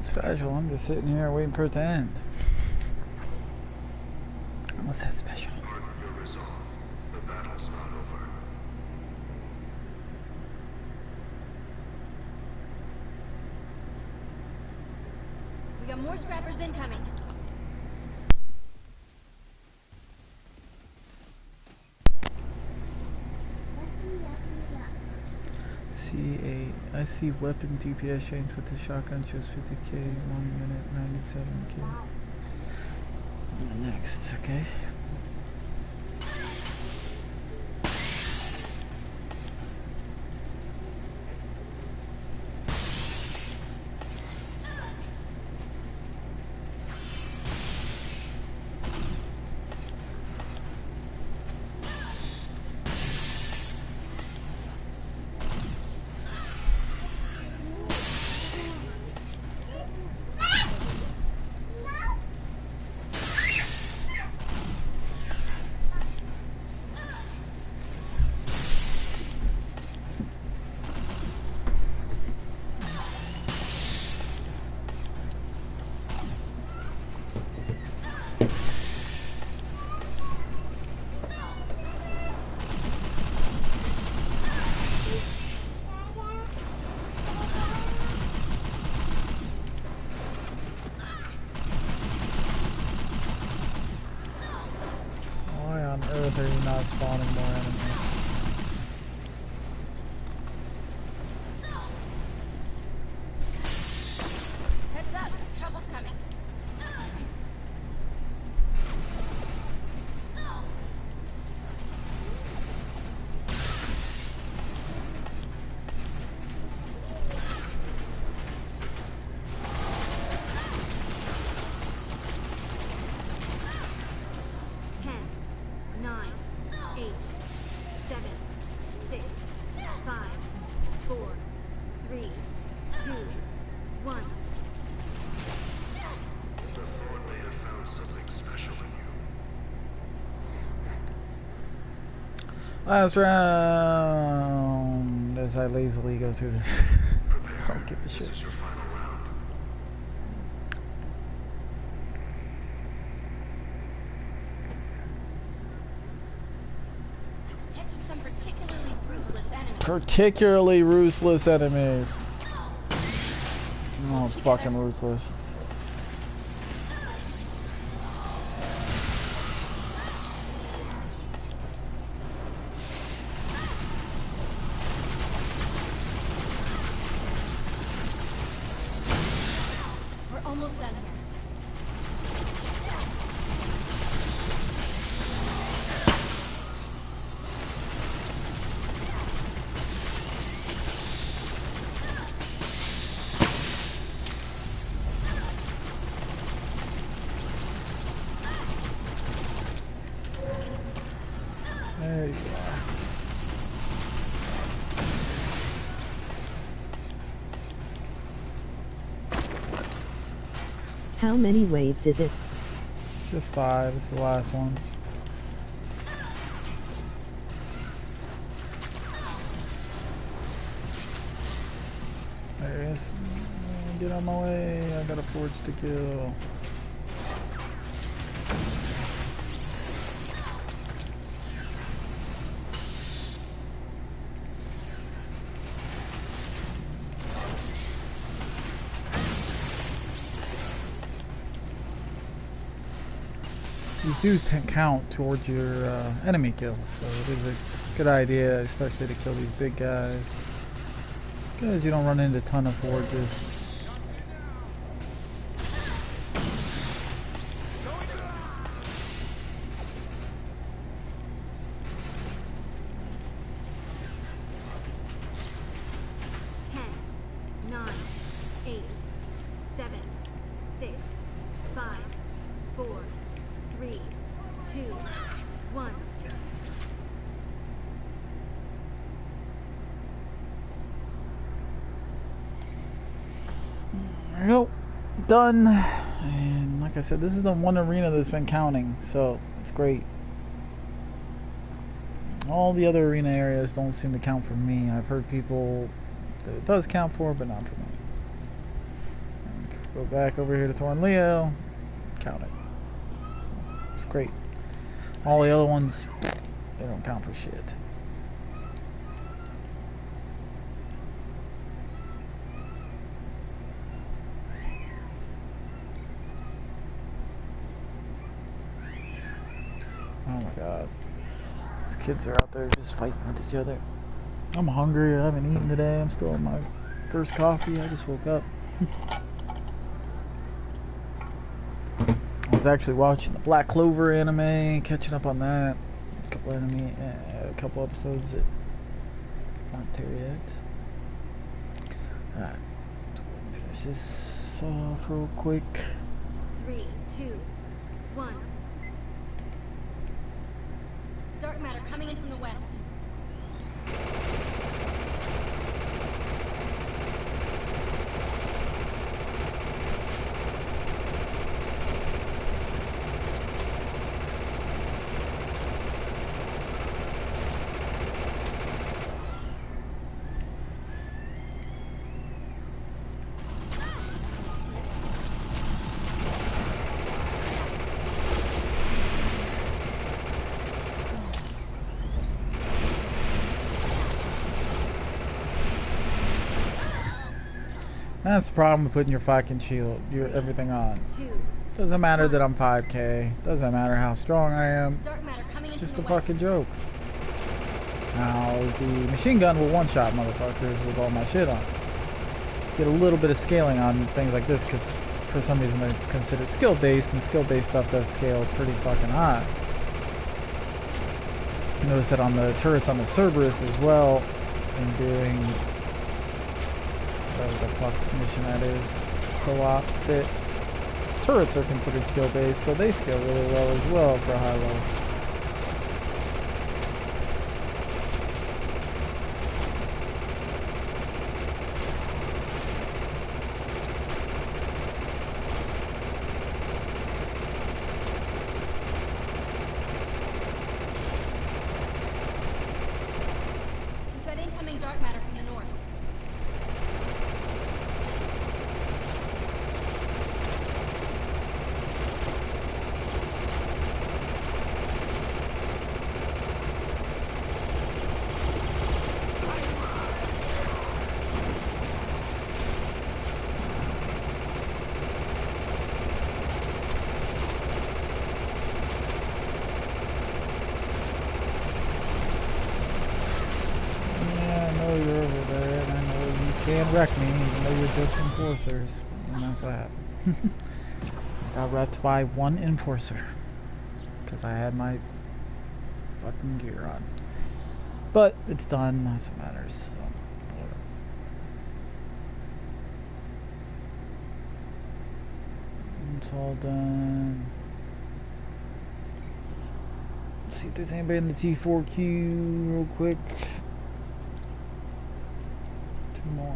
Special. I'm just sitting here waiting for it to end. What's that special? Harden your resolve. The battle's not over. We got more scrappers incoming. T8. I see weapon DPS change with the shotgun shows 50k, 1 minute, 97k. Next, okay. Earth are you not spawning more enemies? Heads up, trouble's coming. Last round, as I lazily go through the. I don't give a shit. This is your final round. I've detected some particularly ruthless enemies. Particularly ruthless enemies. Oh, it's fucking ruthless. Almost done here. There you are. How many waves is it? Just 5. It's the last one. There he is. Get on my way. I got a forge to kill. These do count towards your enemy kills, so it is a good idea, especially to kill these big guys, because you don't run into a ton of forges. Nope, done. And like I said, this is the one arena that's been counting, so it's great. All the other arena areas don't seem to count for me. I've heard people that it does count for, but not for me. Go back over here to Torn Leo, count it. So it's great. All the other ones, they don't count for shit. Oh my god. These kids are out there just fighting with each other. I'm hungry. I haven't eaten today. I'm still on my first coffee. I just woke up. I was actually watching the Black Clover anime, catching up on that. A couple episodes that aren't there yet. Alright, so finish this off real quick. 3, 2, 1. Dark matter coming in from the west. That's the problem with putting your fucking shield, everything on. 2. Doesn't matter that I'm 5k. Doesn't matter how strong I am. Dark matter coming in It's just from a the west. fucking joke. Now, the machine gun will one-shot motherfuckers with all my shit on. Get a little bit of scaling on things like this because for some reason it's considered skill-based, and skill-based stuff does scale pretty fucking high. You notice that on the turrets on the Cerberus as well, in doing whatever the fuck mission that is, co-op, that turrets are considered skill-based, so they scale really well as well for a high level. We've got incoming dark matter from the north. Yeah, I know you're over there, and I know you can wreck me, even though you're just enforcers. And that's what happened. I got wrecked by one enforcer. Because I had my fucking gear on. But it's done, that's what matters. So, whatever. It's all done. Let's see if there's anybody in the T4 queue real quick. 2 more.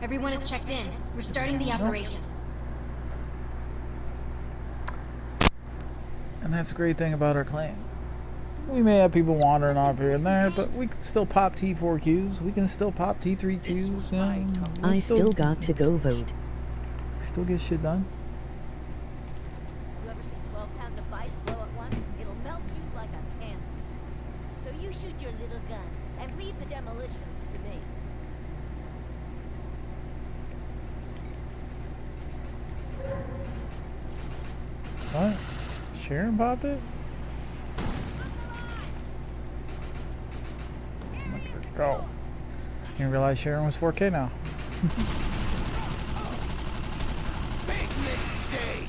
Everyone is checked in. We're starting the operation. And that's the great thing about our clan. We may have people wandering off here and there, but we can still pop T4 queues. We can still pop T3 queues. You know, I still got to go vote. Still get shit done. You ever see 12 pounds of ice blow at once? It'll melt you like a candle. So you shoot your little guns and leave the demolitions to me. What? Sharon popped it? Look at her go. Didn't realize Sharon was 4K now. Big mistake!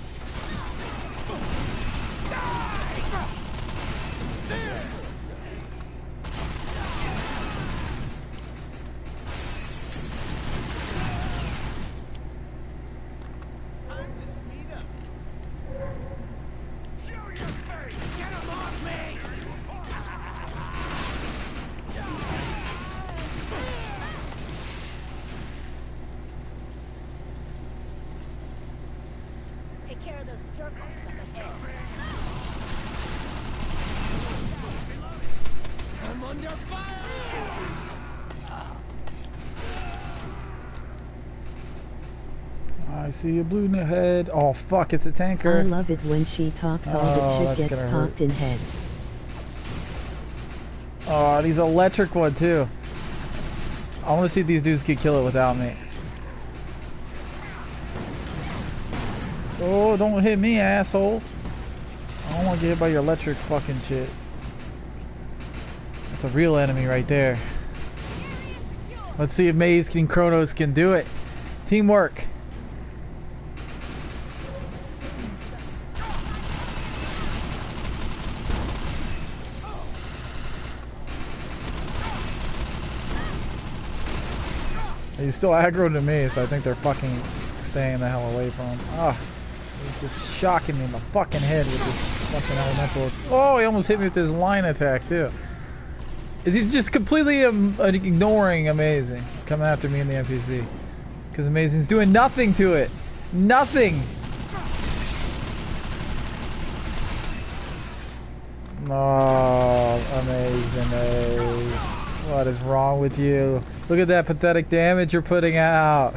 Time to speed up. Show your face! Get him off me! take care of those jerk-offs up ahead. I'm under fire! I see a balloon ahead. Oh fuck, it's a tanker. I love it when she talks, all the Oh, shit that's gets gonna hurt. popped in head. Oh, these electric one too. I want to see if these dudes can kill it without me. Oh, don't hit me, asshole. I don't want to get hit by your electric fucking shit. That's a real enemy right there. Let's see if Maze and Kronos can do it. Teamwork. He's still aggro to me, so I think they're fucking staying the hell away from him. Ah, he's just shocking me in the fucking head with this fucking elemental. Oh, he almost hit me with his line attack too. He's just completely ignoring Amazing, coming after me in the NPC. Because Amazing's doing nothing to it. Nothing! Oh, Amazing Maze. What is wrong with you? Look at that pathetic damage you're putting out.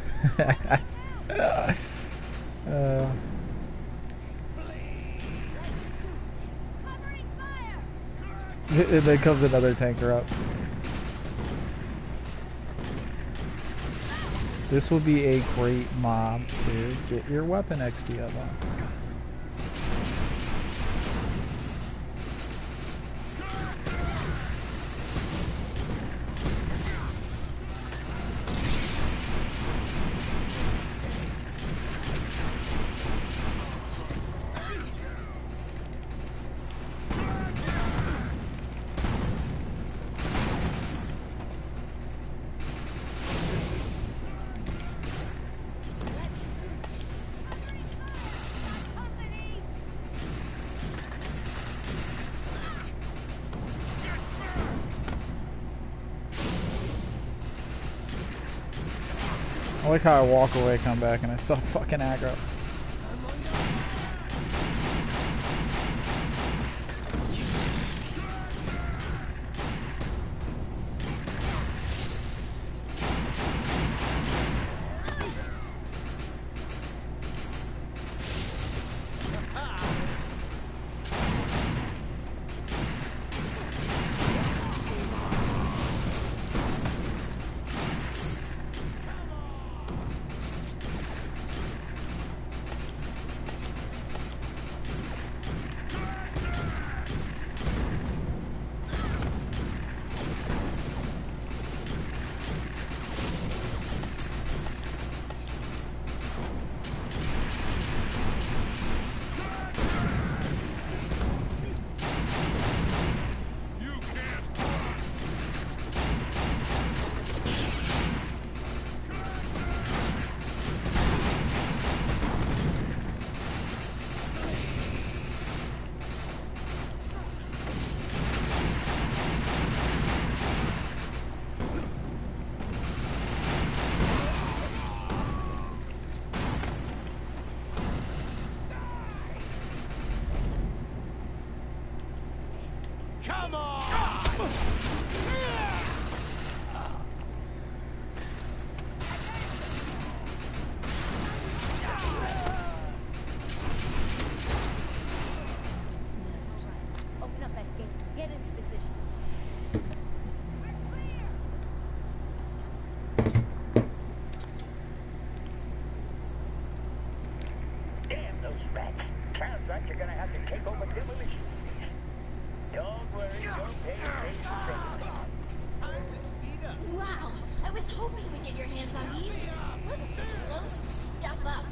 And then comes another tanker up. This will be a great mob to get your weapon XP up on. I like how I walk away, come back, and I still fucking aggro. Come on! Open up that gate. Get into position. Damn those rats. Sounds like you're gonna have to take over demolition. Don't worry, your pay pays the same. Wow, I was hoping we'd get your hands on these. Let's blow some stuff up.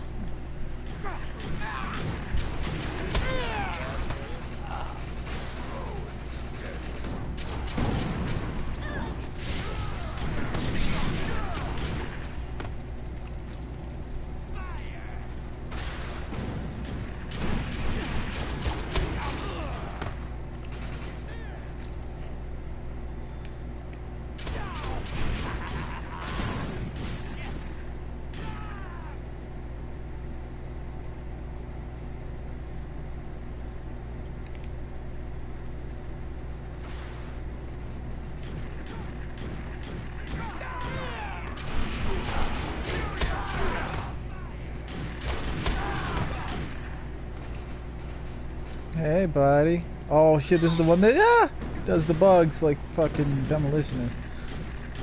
Hey, buddy. Oh shit, this is the one that does the bugs like fucking demolitionist.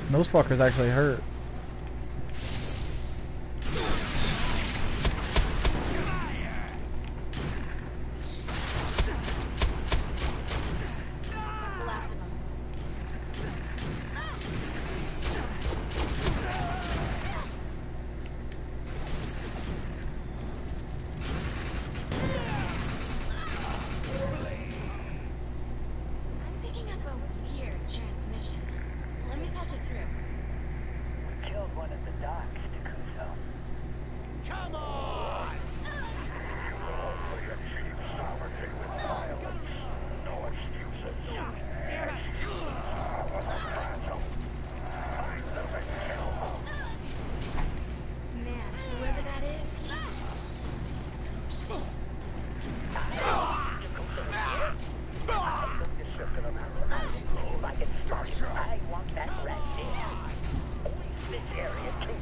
And those fuckers actually hurt. That's the last of them. I'm picking up a weird transmission. Let me patch it through. We killed one at the docks, Takuso. Come on! No excuses. Man, whoever that is, he's... I want that rat dead. Only this area too.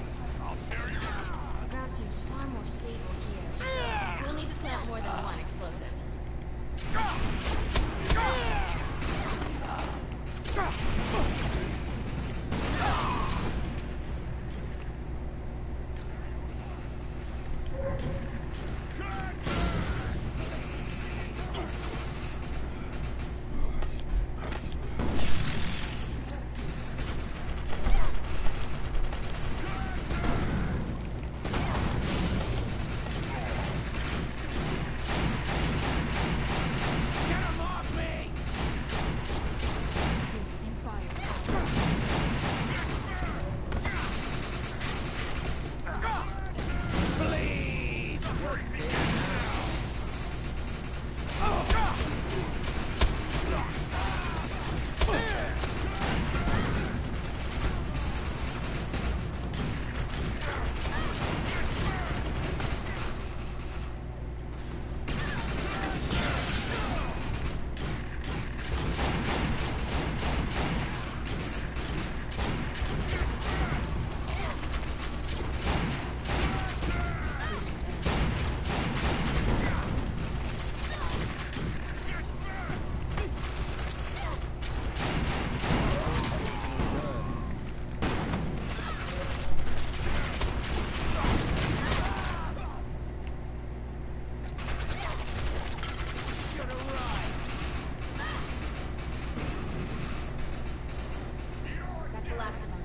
The ground seems far more stable here, so we'll need to plant more than one explosive. Wasting fire. That's the last of them.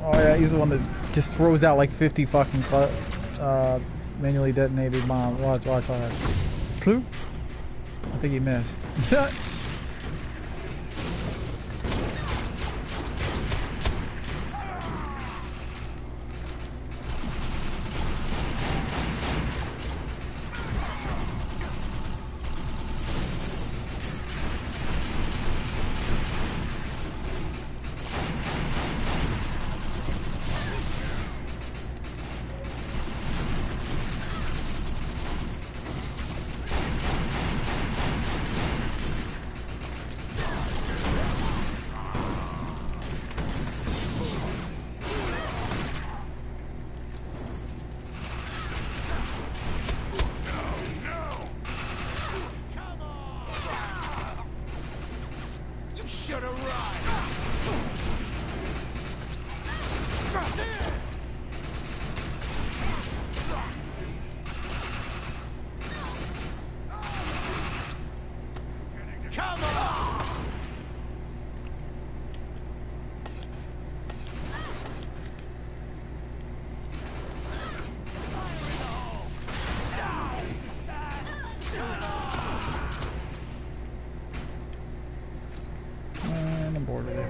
Oh yeah, he's the one that just throws out like 50 fucking manually detonated bombs. Watch, watch, watch. Ploop. I think he missed. You should have run! Come on! And aborted it.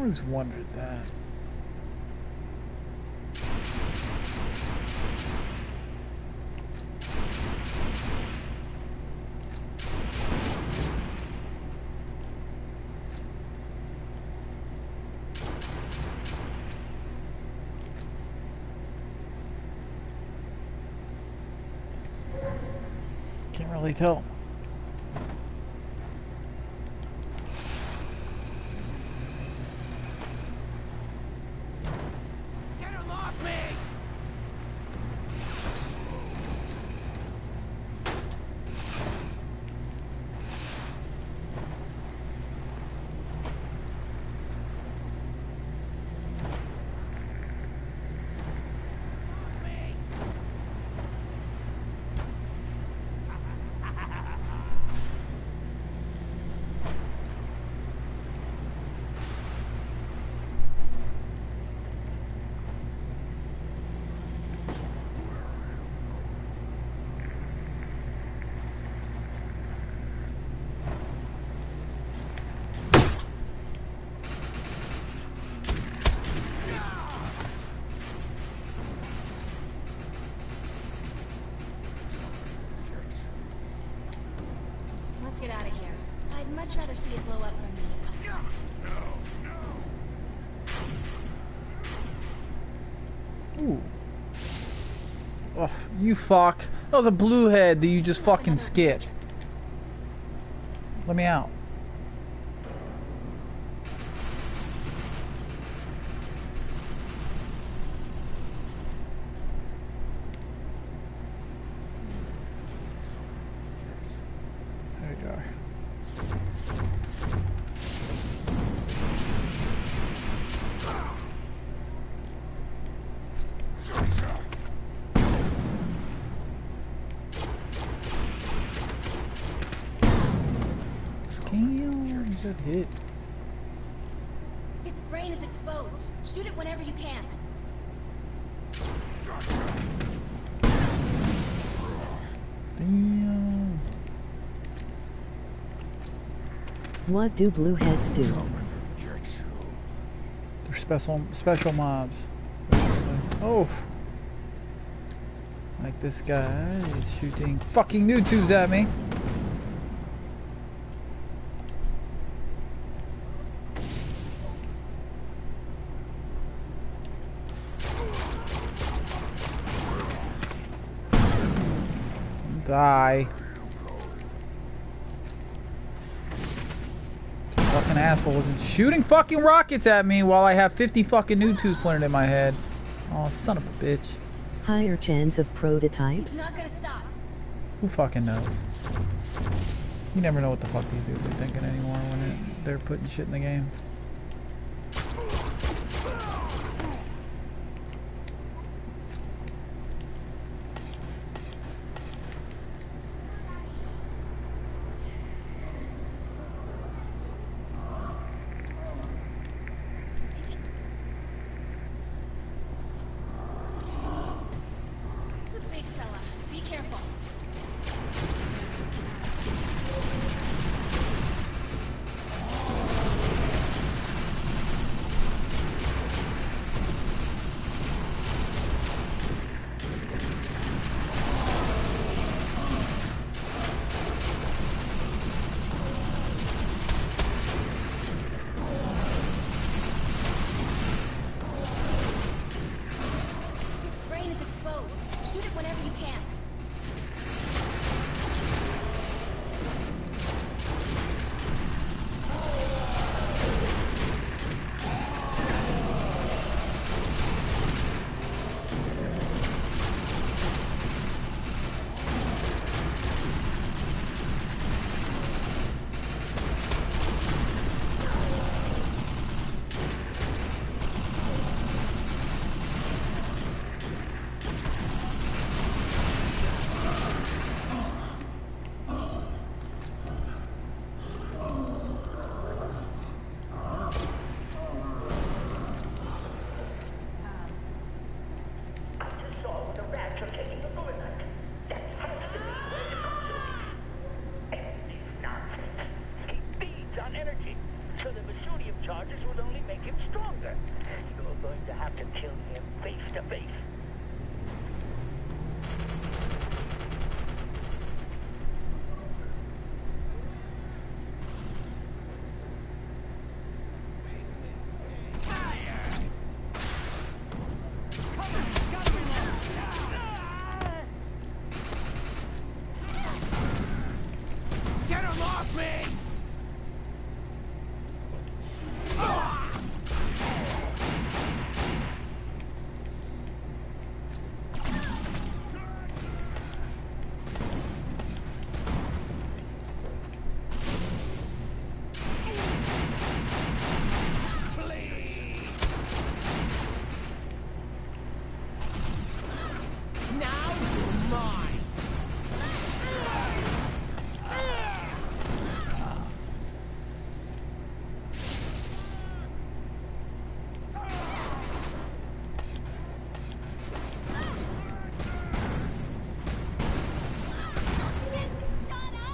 always wondered that. Can't really tell. Get him off me! Let's get out of here. I'd much rather see it blow up from the outside. Ooh. Oh, you fuck. That was a blue head that you just fucking skipped. Let me out. There you go. Damn, good hit. Its brain is exposed. Shoot it whenever you can. Damn. What do blue heads do? They're special mobs. Oh. Like this guy is shooting fucking new tubes at me. Die. This fucking asshole wasn't shooting fucking rockets at me while I have 50 fucking new tubes pointed in my head. Oh, son of a bitch. Higher chance of He's prototypes? not gonna stop. Who fucking knows? You never know what the fuck these dudes are thinking anymore when they're putting shit in the game. It's a big fella. Be careful. charges will only make him stronger. You're going to have to kill him face to face. Get him off me! Now you're mine!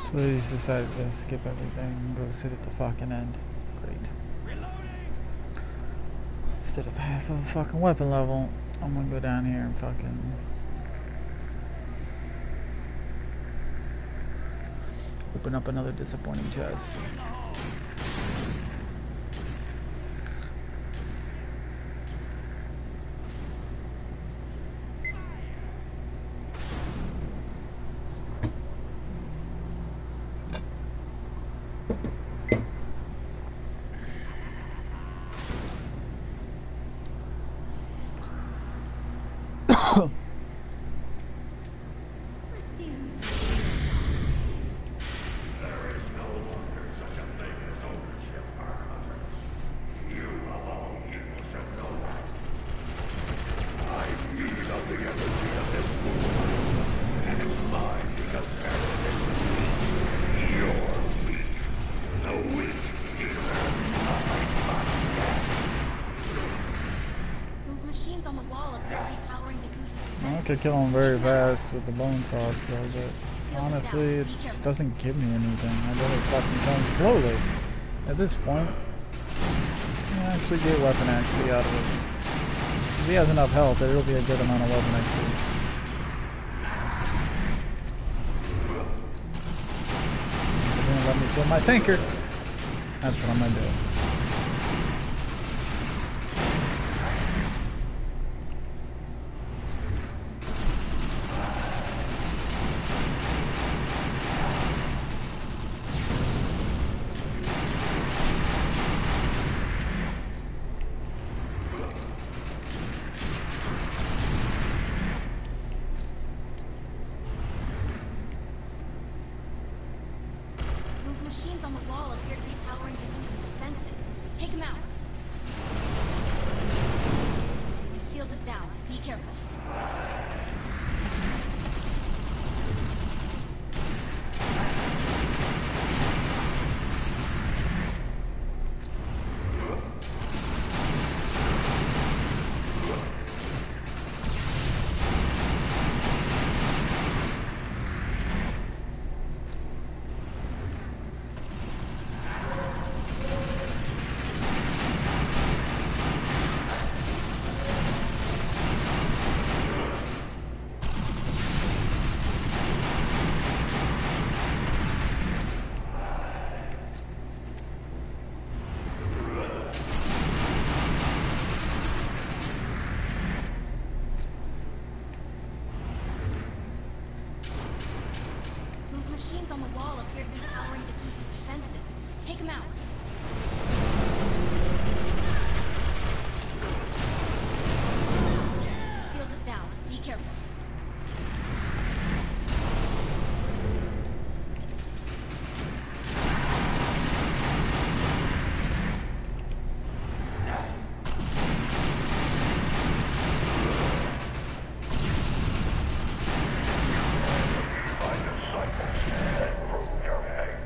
So they just decided to skip everything and go sit at the fucking end. Great. Instead of half of a fucking weapon level, I'm gonna go down here and fucking open up another disappointing chest. Let's see who's... There is no longer such a thing as ownership, Ark Hunters. You of all people should know that. I feed on the energy of this movement, and it's mine because Eris is weak. You're weak. The weak deserve nothing but death. Those machines on the wall appear to be powering the goose's I defenses. could kill him very fast with the bone saw skill, but honestly, it just doesn't give me anything. I'd rather fucking kill him slowly. At this point, I actually get weapon XP out of it. If he has enough health, it'll be a good amount of weapon XP. They're gonna let me kill my tanker. That's what I'm gonna do. Those machines on the wall appear to be powering the goose's defenses. Take him out. His shield is down. Be careful. Those machines on the wall appear to be powering the goose's defenses. Take him out. His shield is down. Be careful. Prove your hate.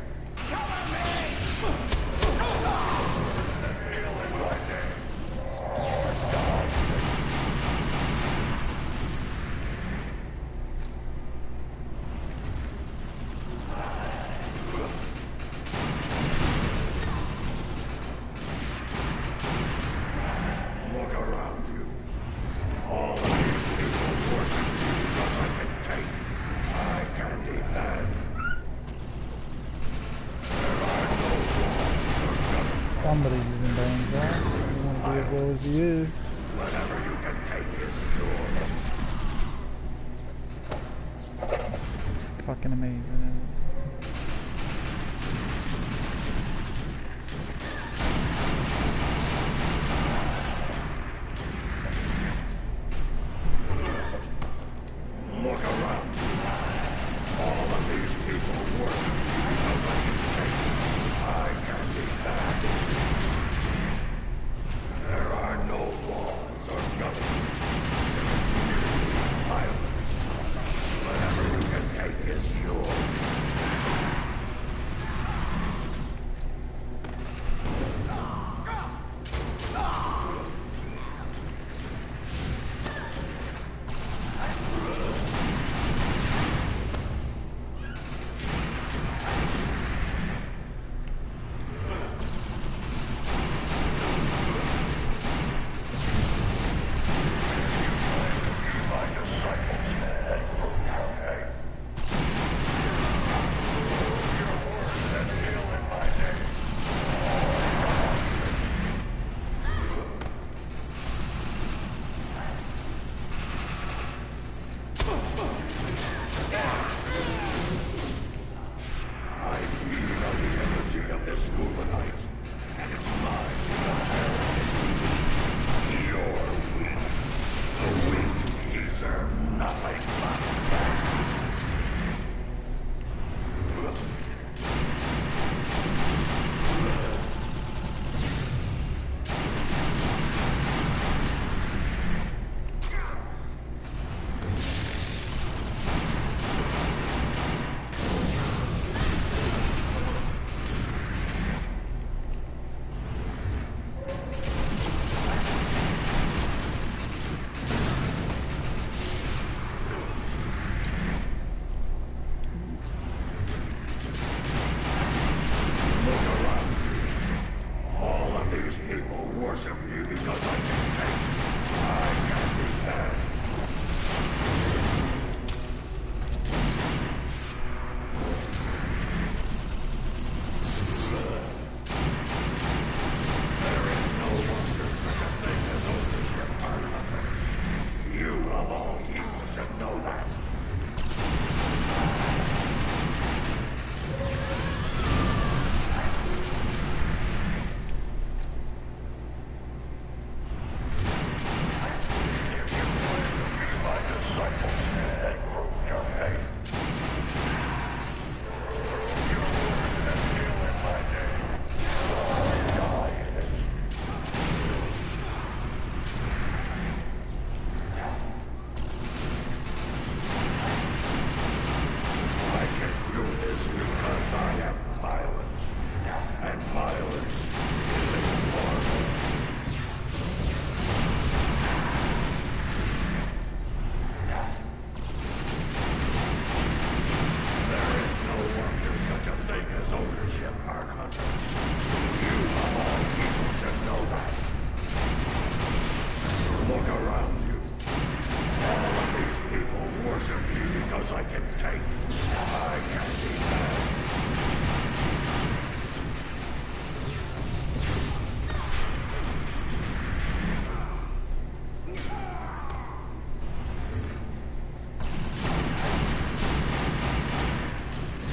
Somebody's using brains, huh? You want to be as low as he is. Whatever you can take is yours. Fucking amazing. Look around. All of these people work because I can take. I can be bad. There are no laws or governments. Violence. Whatever you can take is yours.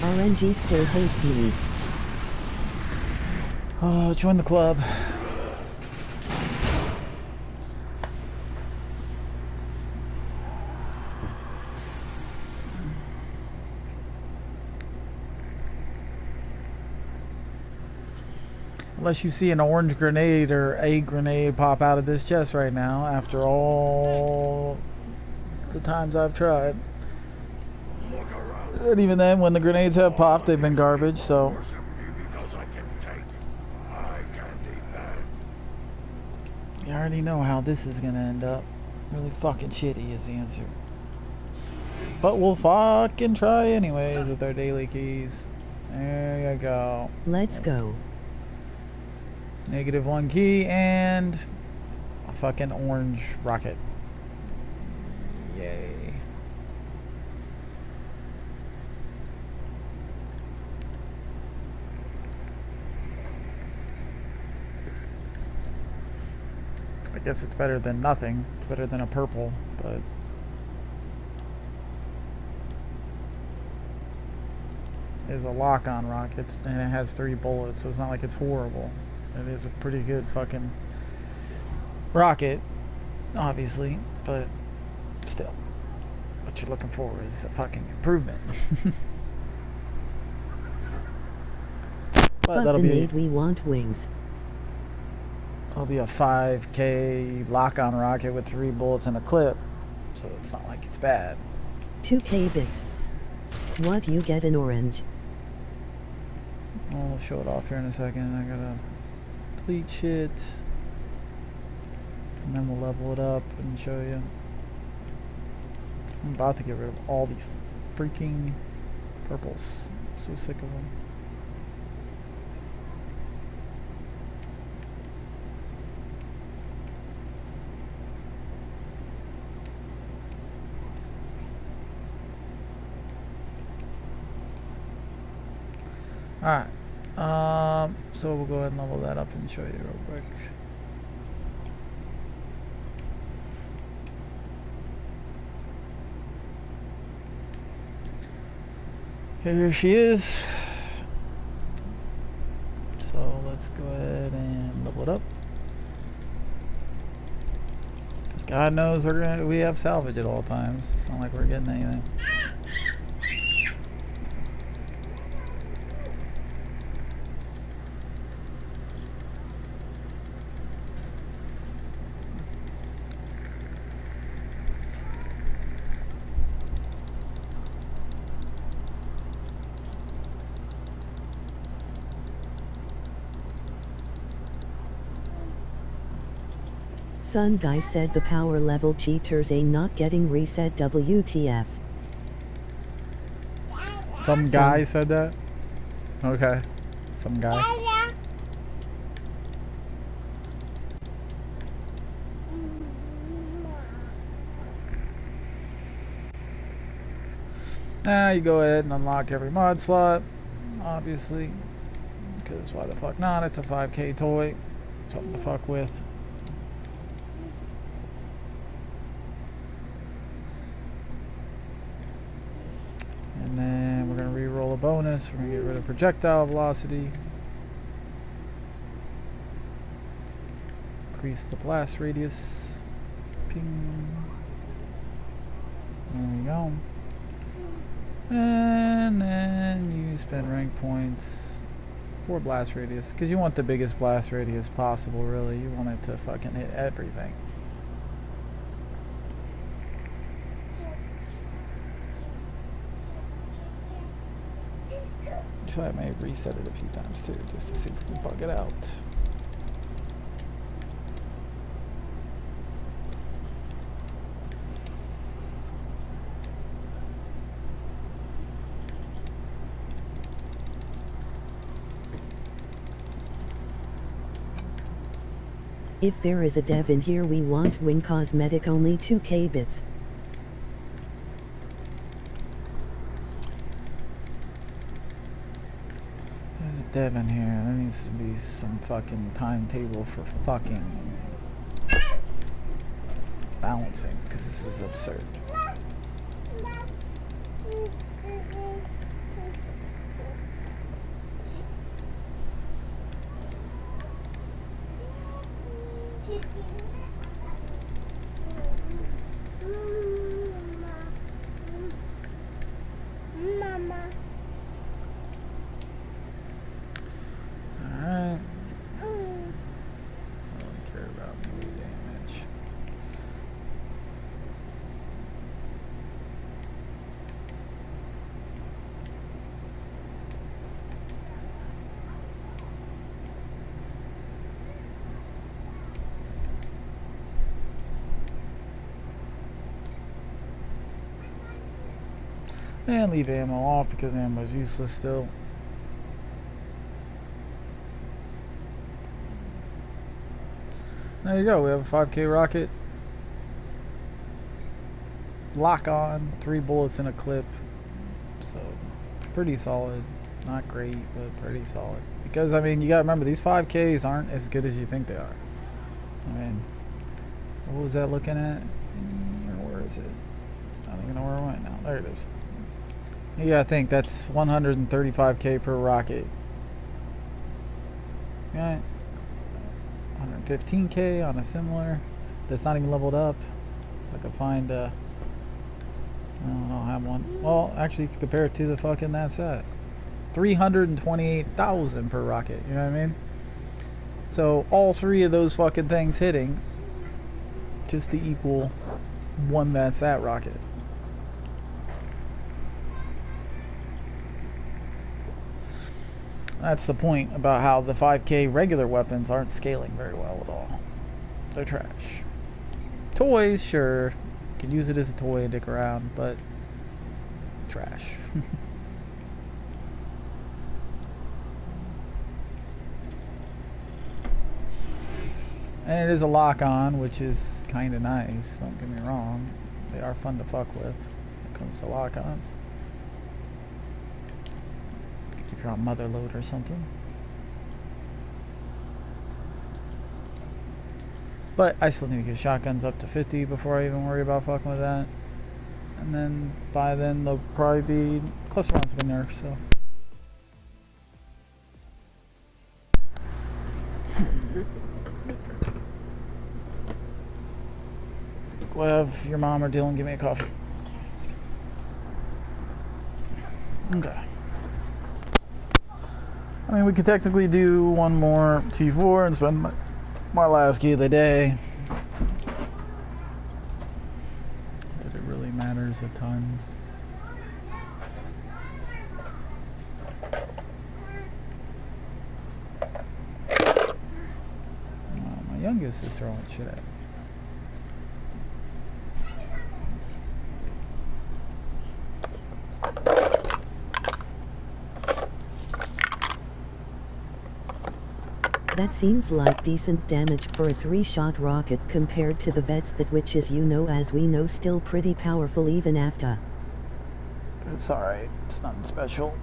RNG still hates me. Oh, join the club. Unless you see an orange grenade or a grenade pop out of this chest right now, after all the times I've tried. And even then, when the grenades have popped, they've been garbage, so. You already know how this is gonna end up. Really fucking shitty is the answer. But we'll fucking try anyways with our daily keys. There you go. Let's go. -1 key and a fucking orange rocket. Yay. guess it's better than nothing. It's better than a purple, but it's a lock-on rocket, and it has 3 bullets, so it's not like it's horrible. It is a pretty good fucking rocket, obviously, but still, what you're looking for is a fucking improvement. But that'll be we want wings. It'll be a 5K lock-on rocket with 3 bullets and a clip, so it's not like it's bad. 2K bits. What you get in orange? I'll show it off here in a second. I gotta delete shit, and then we'll level it up and show you. I'm about to get rid of all these freaking purples. I'm so sick of them. Alright, so we'll go ahead and level that up and show you real quick. Here she is. So let's go ahead and level it up. Because God knows we have salvage at all times. It's not like we're getting anything. Sun guy said the power level cheaters ain't not getting reset. WTF. Some guy said that? Okay. Some guy. Now you go ahead and unlock every mod slot, obviously, because why the fuck not? It's a 5K toy, something to fuck with. And then we're going to re-roll a bonus. We're going to get rid of projectile velocity, increase the blast radius. Ping. There we go. And then you spend rank points for blast radius, because you want the biggest blast radius possible, really. You want it to fucking hit everything. So I may reset it a few times too, just to see if we can bug it out. If there is a dev in here, we want wing cosmetic, only 2K bits. There's a dev in here. There needs to be some fucking timetable for fucking balancing, because this is absurd. And leave ammo off because ammo is useless still. There you go, we have a 5K rocket. Lock on, 3 bullets in a clip. So, pretty solid. Not great, but pretty solid. Because, I mean, you gotta remember, these 5Ks aren't as good as you think they are. I mean, What was that looking at? Where is it? I don't even know where I went now. There it is. Yeah, I think that's 135k per rocket. Yeah. 115k on a similar. That's not even leveled up. If I could find I don't have one. Well, actually, you can compare it to the fucking that's at 328,000 per rocket. You know what I mean? So all three of those fucking things hitting just to equal one that's that rocket. That's the point about how the 5k regular weapons aren't scaling very well at all. They're trash. Toys, sure. You can use it as a toy and dick around, but trash. And it is a lock-on, which is kind of nice. Don't get me wrong. They are fun to fuck with when it comes to lock-ons. If you're on mother load or something. But I still need to get shotguns up to 50 before I even worry about fucking with that. And then by then they'll probably be cluster rounds have been nerfed, so. Go have your mom or Dylan give me a coffee. Okay. I mean, we could technically do one more T4 and spend my last key of the day. Not that it really matters a ton. My youngest is throwing shit at me. That seems like decent damage for a 3-shot rocket compared to the vets that, which is, you know, as we know, still pretty powerful even after. It's alright. It's nothing special.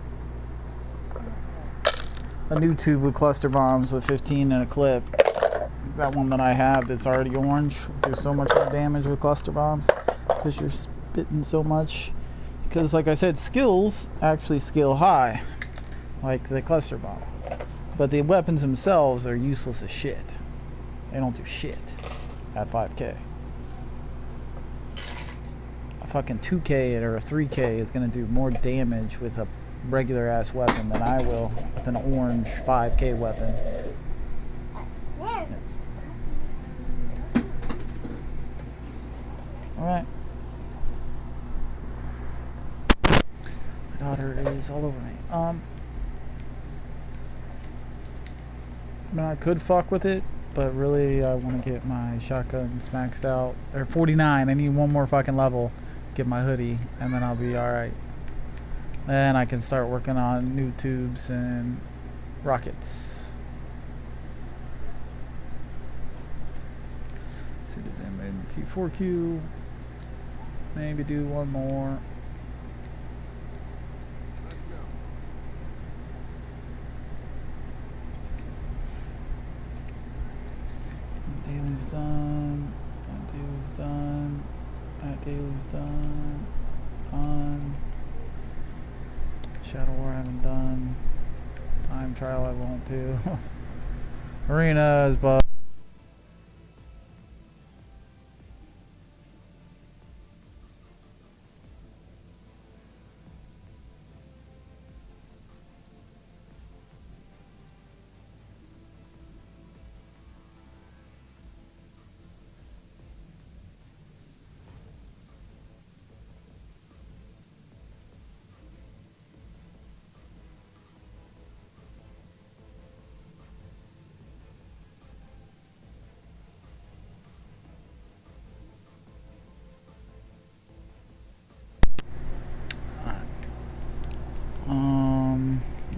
A new tube with cluster bombs with 15 in a clip. That one that I have that's already orange. There's so much more damage with cluster bombs because you're spitting so much. Because, like I said, skills actually scale high, like the cluster bomb. But the weapons themselves are useless as shit. They don't do shit at 5k. A fucking 2k or a 3k is going to do more damage with a regular ass weapon than I will with an orange 5k weapon. Alright. My daughter is all over me. I mean, I could fuck with it, but really I want to get my shotguns maxed out. They're 49. I need one more fucking level, get my hoodie, and then I'll be alright. Then I can start working on new tubes and rockets. See if there's anybody in the T4Q. Maybe do one more. Daily's done. That daily's done. That daily's done. Done. Shadow War I haven't done. Time trial I won't do. Arena is bugged.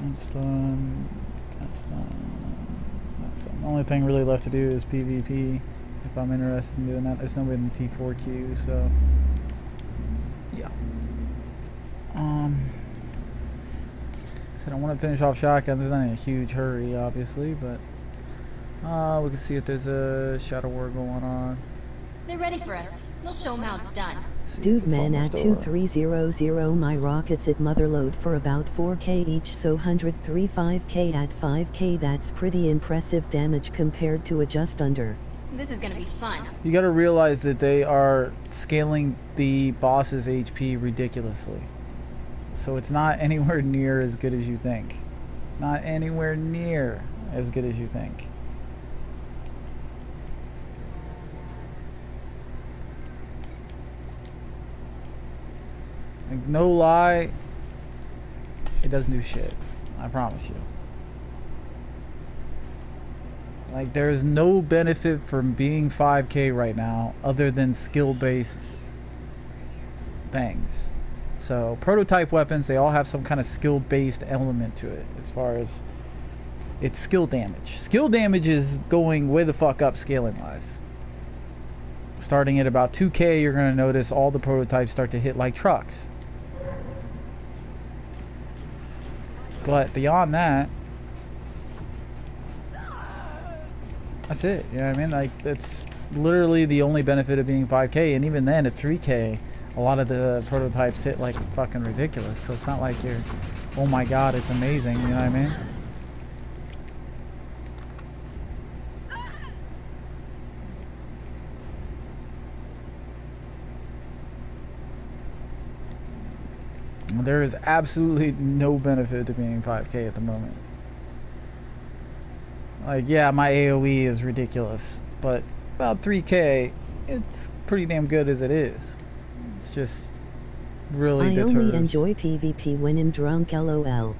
That's done. That's done. That's done. The only thing really left to do is PvP. If I'm interested in doing that, there's nobody in the T4Q, so yeah. Said I want to finish off shotguns. There's not in a huge hurry, obviously, but we can see if there's a Shadow War going on. They're ready for us. We'll show them how it's done. See if Dude it's man at almost over. 2300 my rockets at motherload for about 4k each, so 135k at 5k. That's pretty impressive damage compared to a just under. This is gonna be fun. You gotta realize that they are scaling the boss's HP ridiculously. So it's not anywhere near as good as you think. Not anywhere near as good as you think. Like, no lie, it doesn't do shit. I promise you. Like, there's no benefit from being 5k right now other than skill-based things. So, prototype weapons, they all have some kind of skill-based element to it as far as its skill damage. Skill damage is going way the fuck up scaling-wise. Starting at about 2k, you're going to notice all the prototypes start to hit like trucks. But beyond that, that's it. You know what I mean? Like, that's literally the only benefit of being 5k, and even then at 3k, a lot of the prototypes hit like fucking ridiculous. So it's not like you're, oh my god, it's amazing. You know what I mean? There is absolutely no benefit to being 5k at the moment. Like, yeah, my AoE is ridiculous, but about 3k, it's pretty damn good as it is. It's just really I deters. only enjoy PvP when I'm drunk, lol.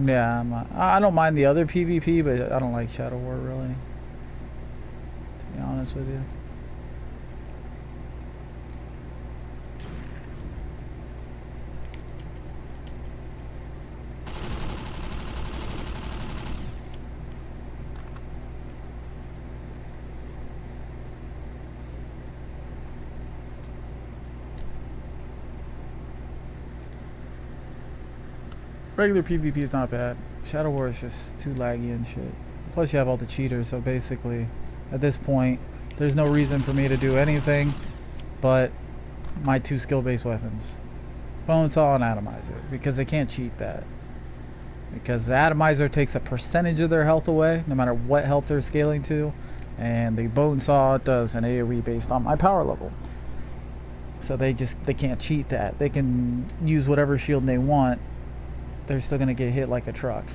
Yeah, I don't mind the other PvP, but I don't like Shadow War really, to be honest with you. Regular PvP is not bad. Shadow War is just too laggy and shit. Plus you have all the cheaters, so basically, at this point, there's no reason for me to do anything but my two skill-based weapons. Bone Saw and Atomizer, because they can't cheat that. Because the Atomizer takes a percentage of their health away, no matter what health they're scaling to, and the Bone Saw does an AoE based on my power level. So they can't cheat that. They can use whatever shield they want, they're still gonna get hit like a truck.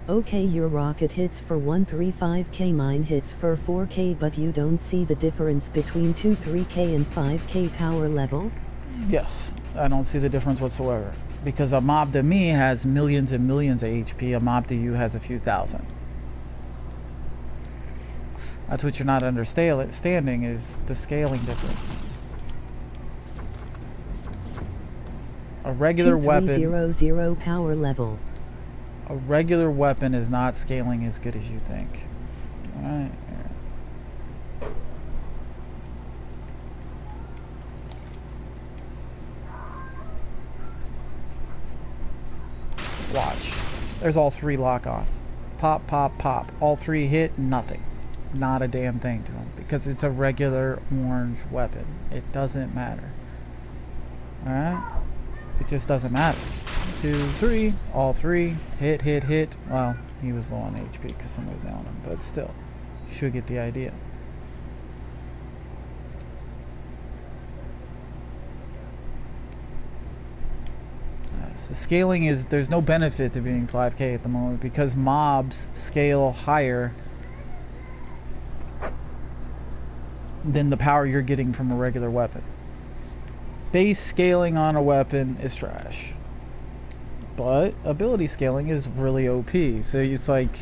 Okay, your rocket hits for 135k, mine hits for 4k, but you don't see the difference between 3k and 5k power level? Yes, I don't see the difference whatsoever. Because a mob to me has millions and millions of HP, a mob to you has a few thousand. That's what you're not understanding, is the scaling difference. A regular weapon... 2300 power level. A regular weapon is not scaling as good as you think. Alright. Watch. There's all three lock on. Pop, pop, pop. All three hit, nothing. Not a damn thing to them. Because it's a regular orange weapon. It doesn't matter. Alright? It just doesn't matter. 2, 3, all three, hit, hit, hit. Well, he was low on HP because somebody's down him, but still, you should get the idea. So scaling is, there's no benefit to being 5k at the moment because mobs scale higher than the power you're getting from a regular weapon. Base scaling on a weapon is trash. But ability scaling is really OP. So it's like...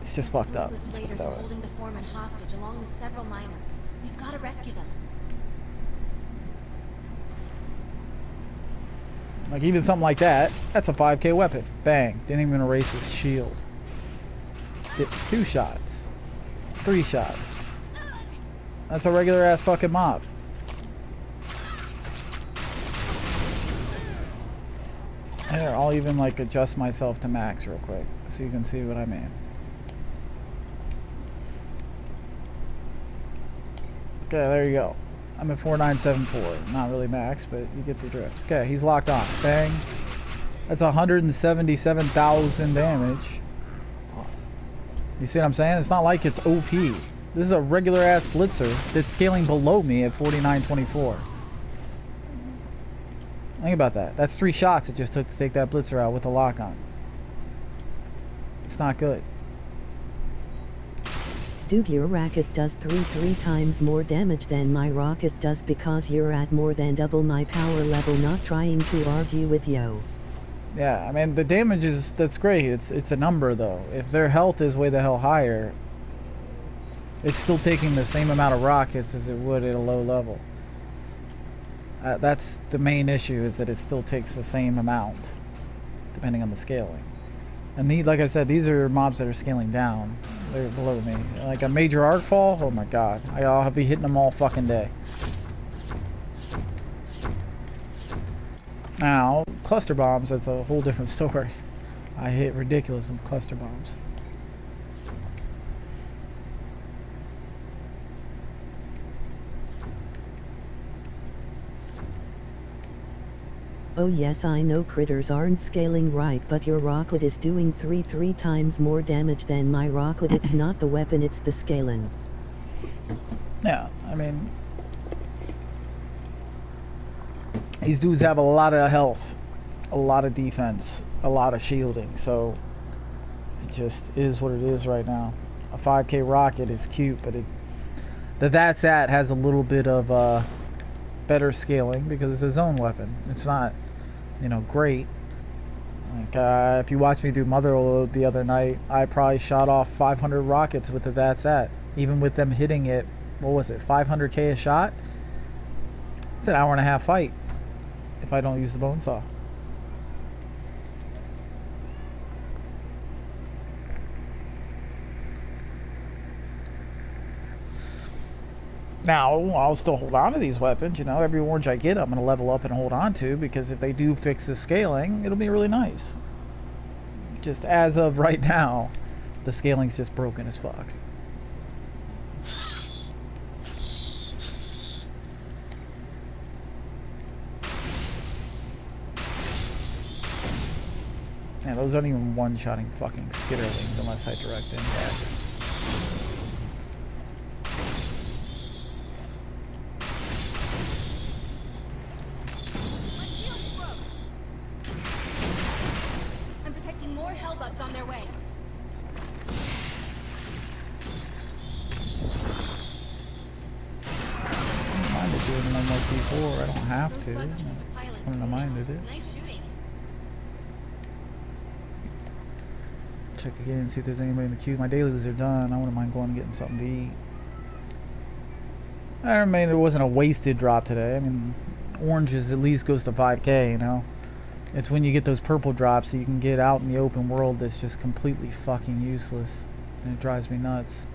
It's just fucked up. Ruthless raiders are holding the foreman hostage along with several miners. We've got to rescue them. Like even something like that, that's a 5k weapon. Bang. Didn't even erase his shield. Did 2 shots. 3 shots. That's a regular ass fucking mob. Here, I'll even like adjust myself to max real quick so you can see what I mean. Okay, there you go. I'm at 4974. Not really max, but you get the drift. Okay, he's locked on. Bang. That's 177,000 damage. You see what I'm saying? It's not like it's OP. This is a regular ass blitzer that's scaling below me at 4924. Think about that. That's 3 shots it just took to take that blitzer out with the lock on. It's not good. Dude, your rocket does three times more damage than my rocket does because you're at more than double my power level. Not trying to argue with yo. Yeah, I mean the damage is, that's great. It's a number though. If their health is way the hell higher, it's still taking the same amount of rockets as it would at a low level. That's the main issue, is that it still takes the same amount depending on the scaling. And like I said, these are mobs that are scaling down. They're below me. Like a major arc fall, oh my god. I'll be hitting them all fucking day. Now, cluster bombs, that's a whole different story. I hit ridiculous with cluster bombs. Oh yes, I know critters aren't scaling right, but your rocket is doing three times more damage than my rocket. It's not the weapon, it's the scaling. Yeah, I mean, these dudes have a lot of health, a lot of defense, a lot of shielding, so it just is what it is right now. A 5k rocket is cute, but that's at has a little bit of better scaling because it's his own weapon. It's not, you know, great. Like if you watch me do Motherload the other night, I probably shot off 500 rockets with the that's at, even with them hitting it. What was it, 500k a shot? It's an hour-and-a-half fight if I don't use the bone saw. Now, I'll still hold on to these weapons, you know, every orange I get I'm going to level up and hold on to, because if they do fix the scaling, it'll be really nice. Just as of right now, the scaling's just broken as fuck. Man, those aren't even one-shotting fucking skitterlings unless I direct impact. On their way. I don't mind it doing normal C4. I don't have to. I wouldn't have minded it. Nice shooting. Check again, see if there's anybody in the queue. My dailies are done. I wouldn't mind going and getting something to eat. I mean, it wasn't a wasted drop today. I mean, oranges at least goes to 5k, you know. It's when you get those purple drops that you can get out in the open world that's just completely fucking useless. And it drives me nuts.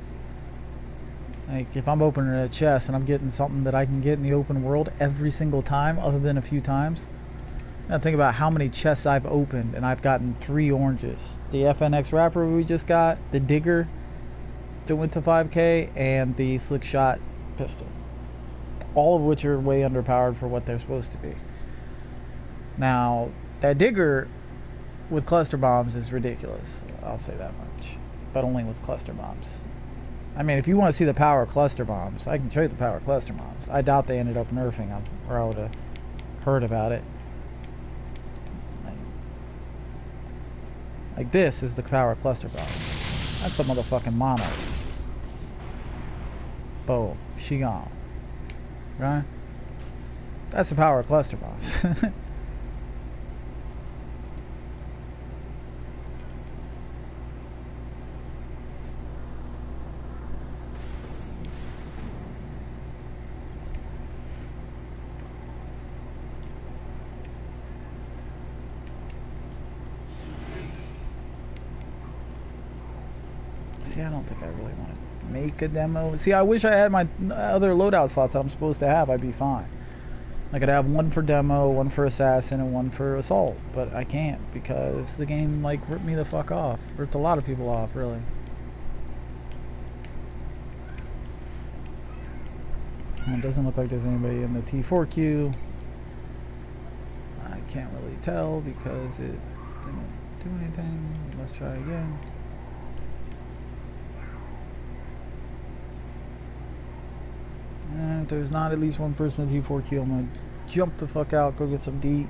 Like, if I'm opening a chest and I'm getting something that I can get in the open world every single time, other than a few times. Now think about how many chests I've opened and I've gotten 3 oranges. The FNX wrapper we just got, the digger that went to 5k, and the slick shot pistol. All of which are way underpowered for what they're supposed to be. Now, that digger with cluster bombs is ridiculous. I'll say that much. But only with cluster bombs. I mean, if you want to see the power of cluster bombs, I can show you the power of cluster bombs. I doubt they ended up nerfing them, or I would have heard about it. Like this is the power of cluster bombs. That's a motherfucking monarch. Boom. She gone. Right? That's the power of cluster bombs. See, I don't think I really want to make a demo. See, I wish I had my other loadout slots I'm supposed to have. I'd be fine. I could have one for demo, one for assassin, and one for assault. But I can't because the game, like, ripped me the fuck off. Ripped a lot of people off, really. And it doesn't look like there's anybody in the T4 queue. I can't really tell because it didn't do anything. Let's try again. And if there's not at least one person in the T4 queue, I'm gonna jump the fuck out, go get some to eat.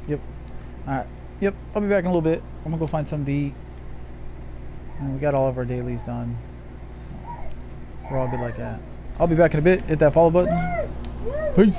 Yep. Alright. Yep, I'll be back in a little bit. I'm gonna go find something to eat. And we got all of our dailies done. So we're all good like that. I'll be back in a bit. Hit that follow button. Peace.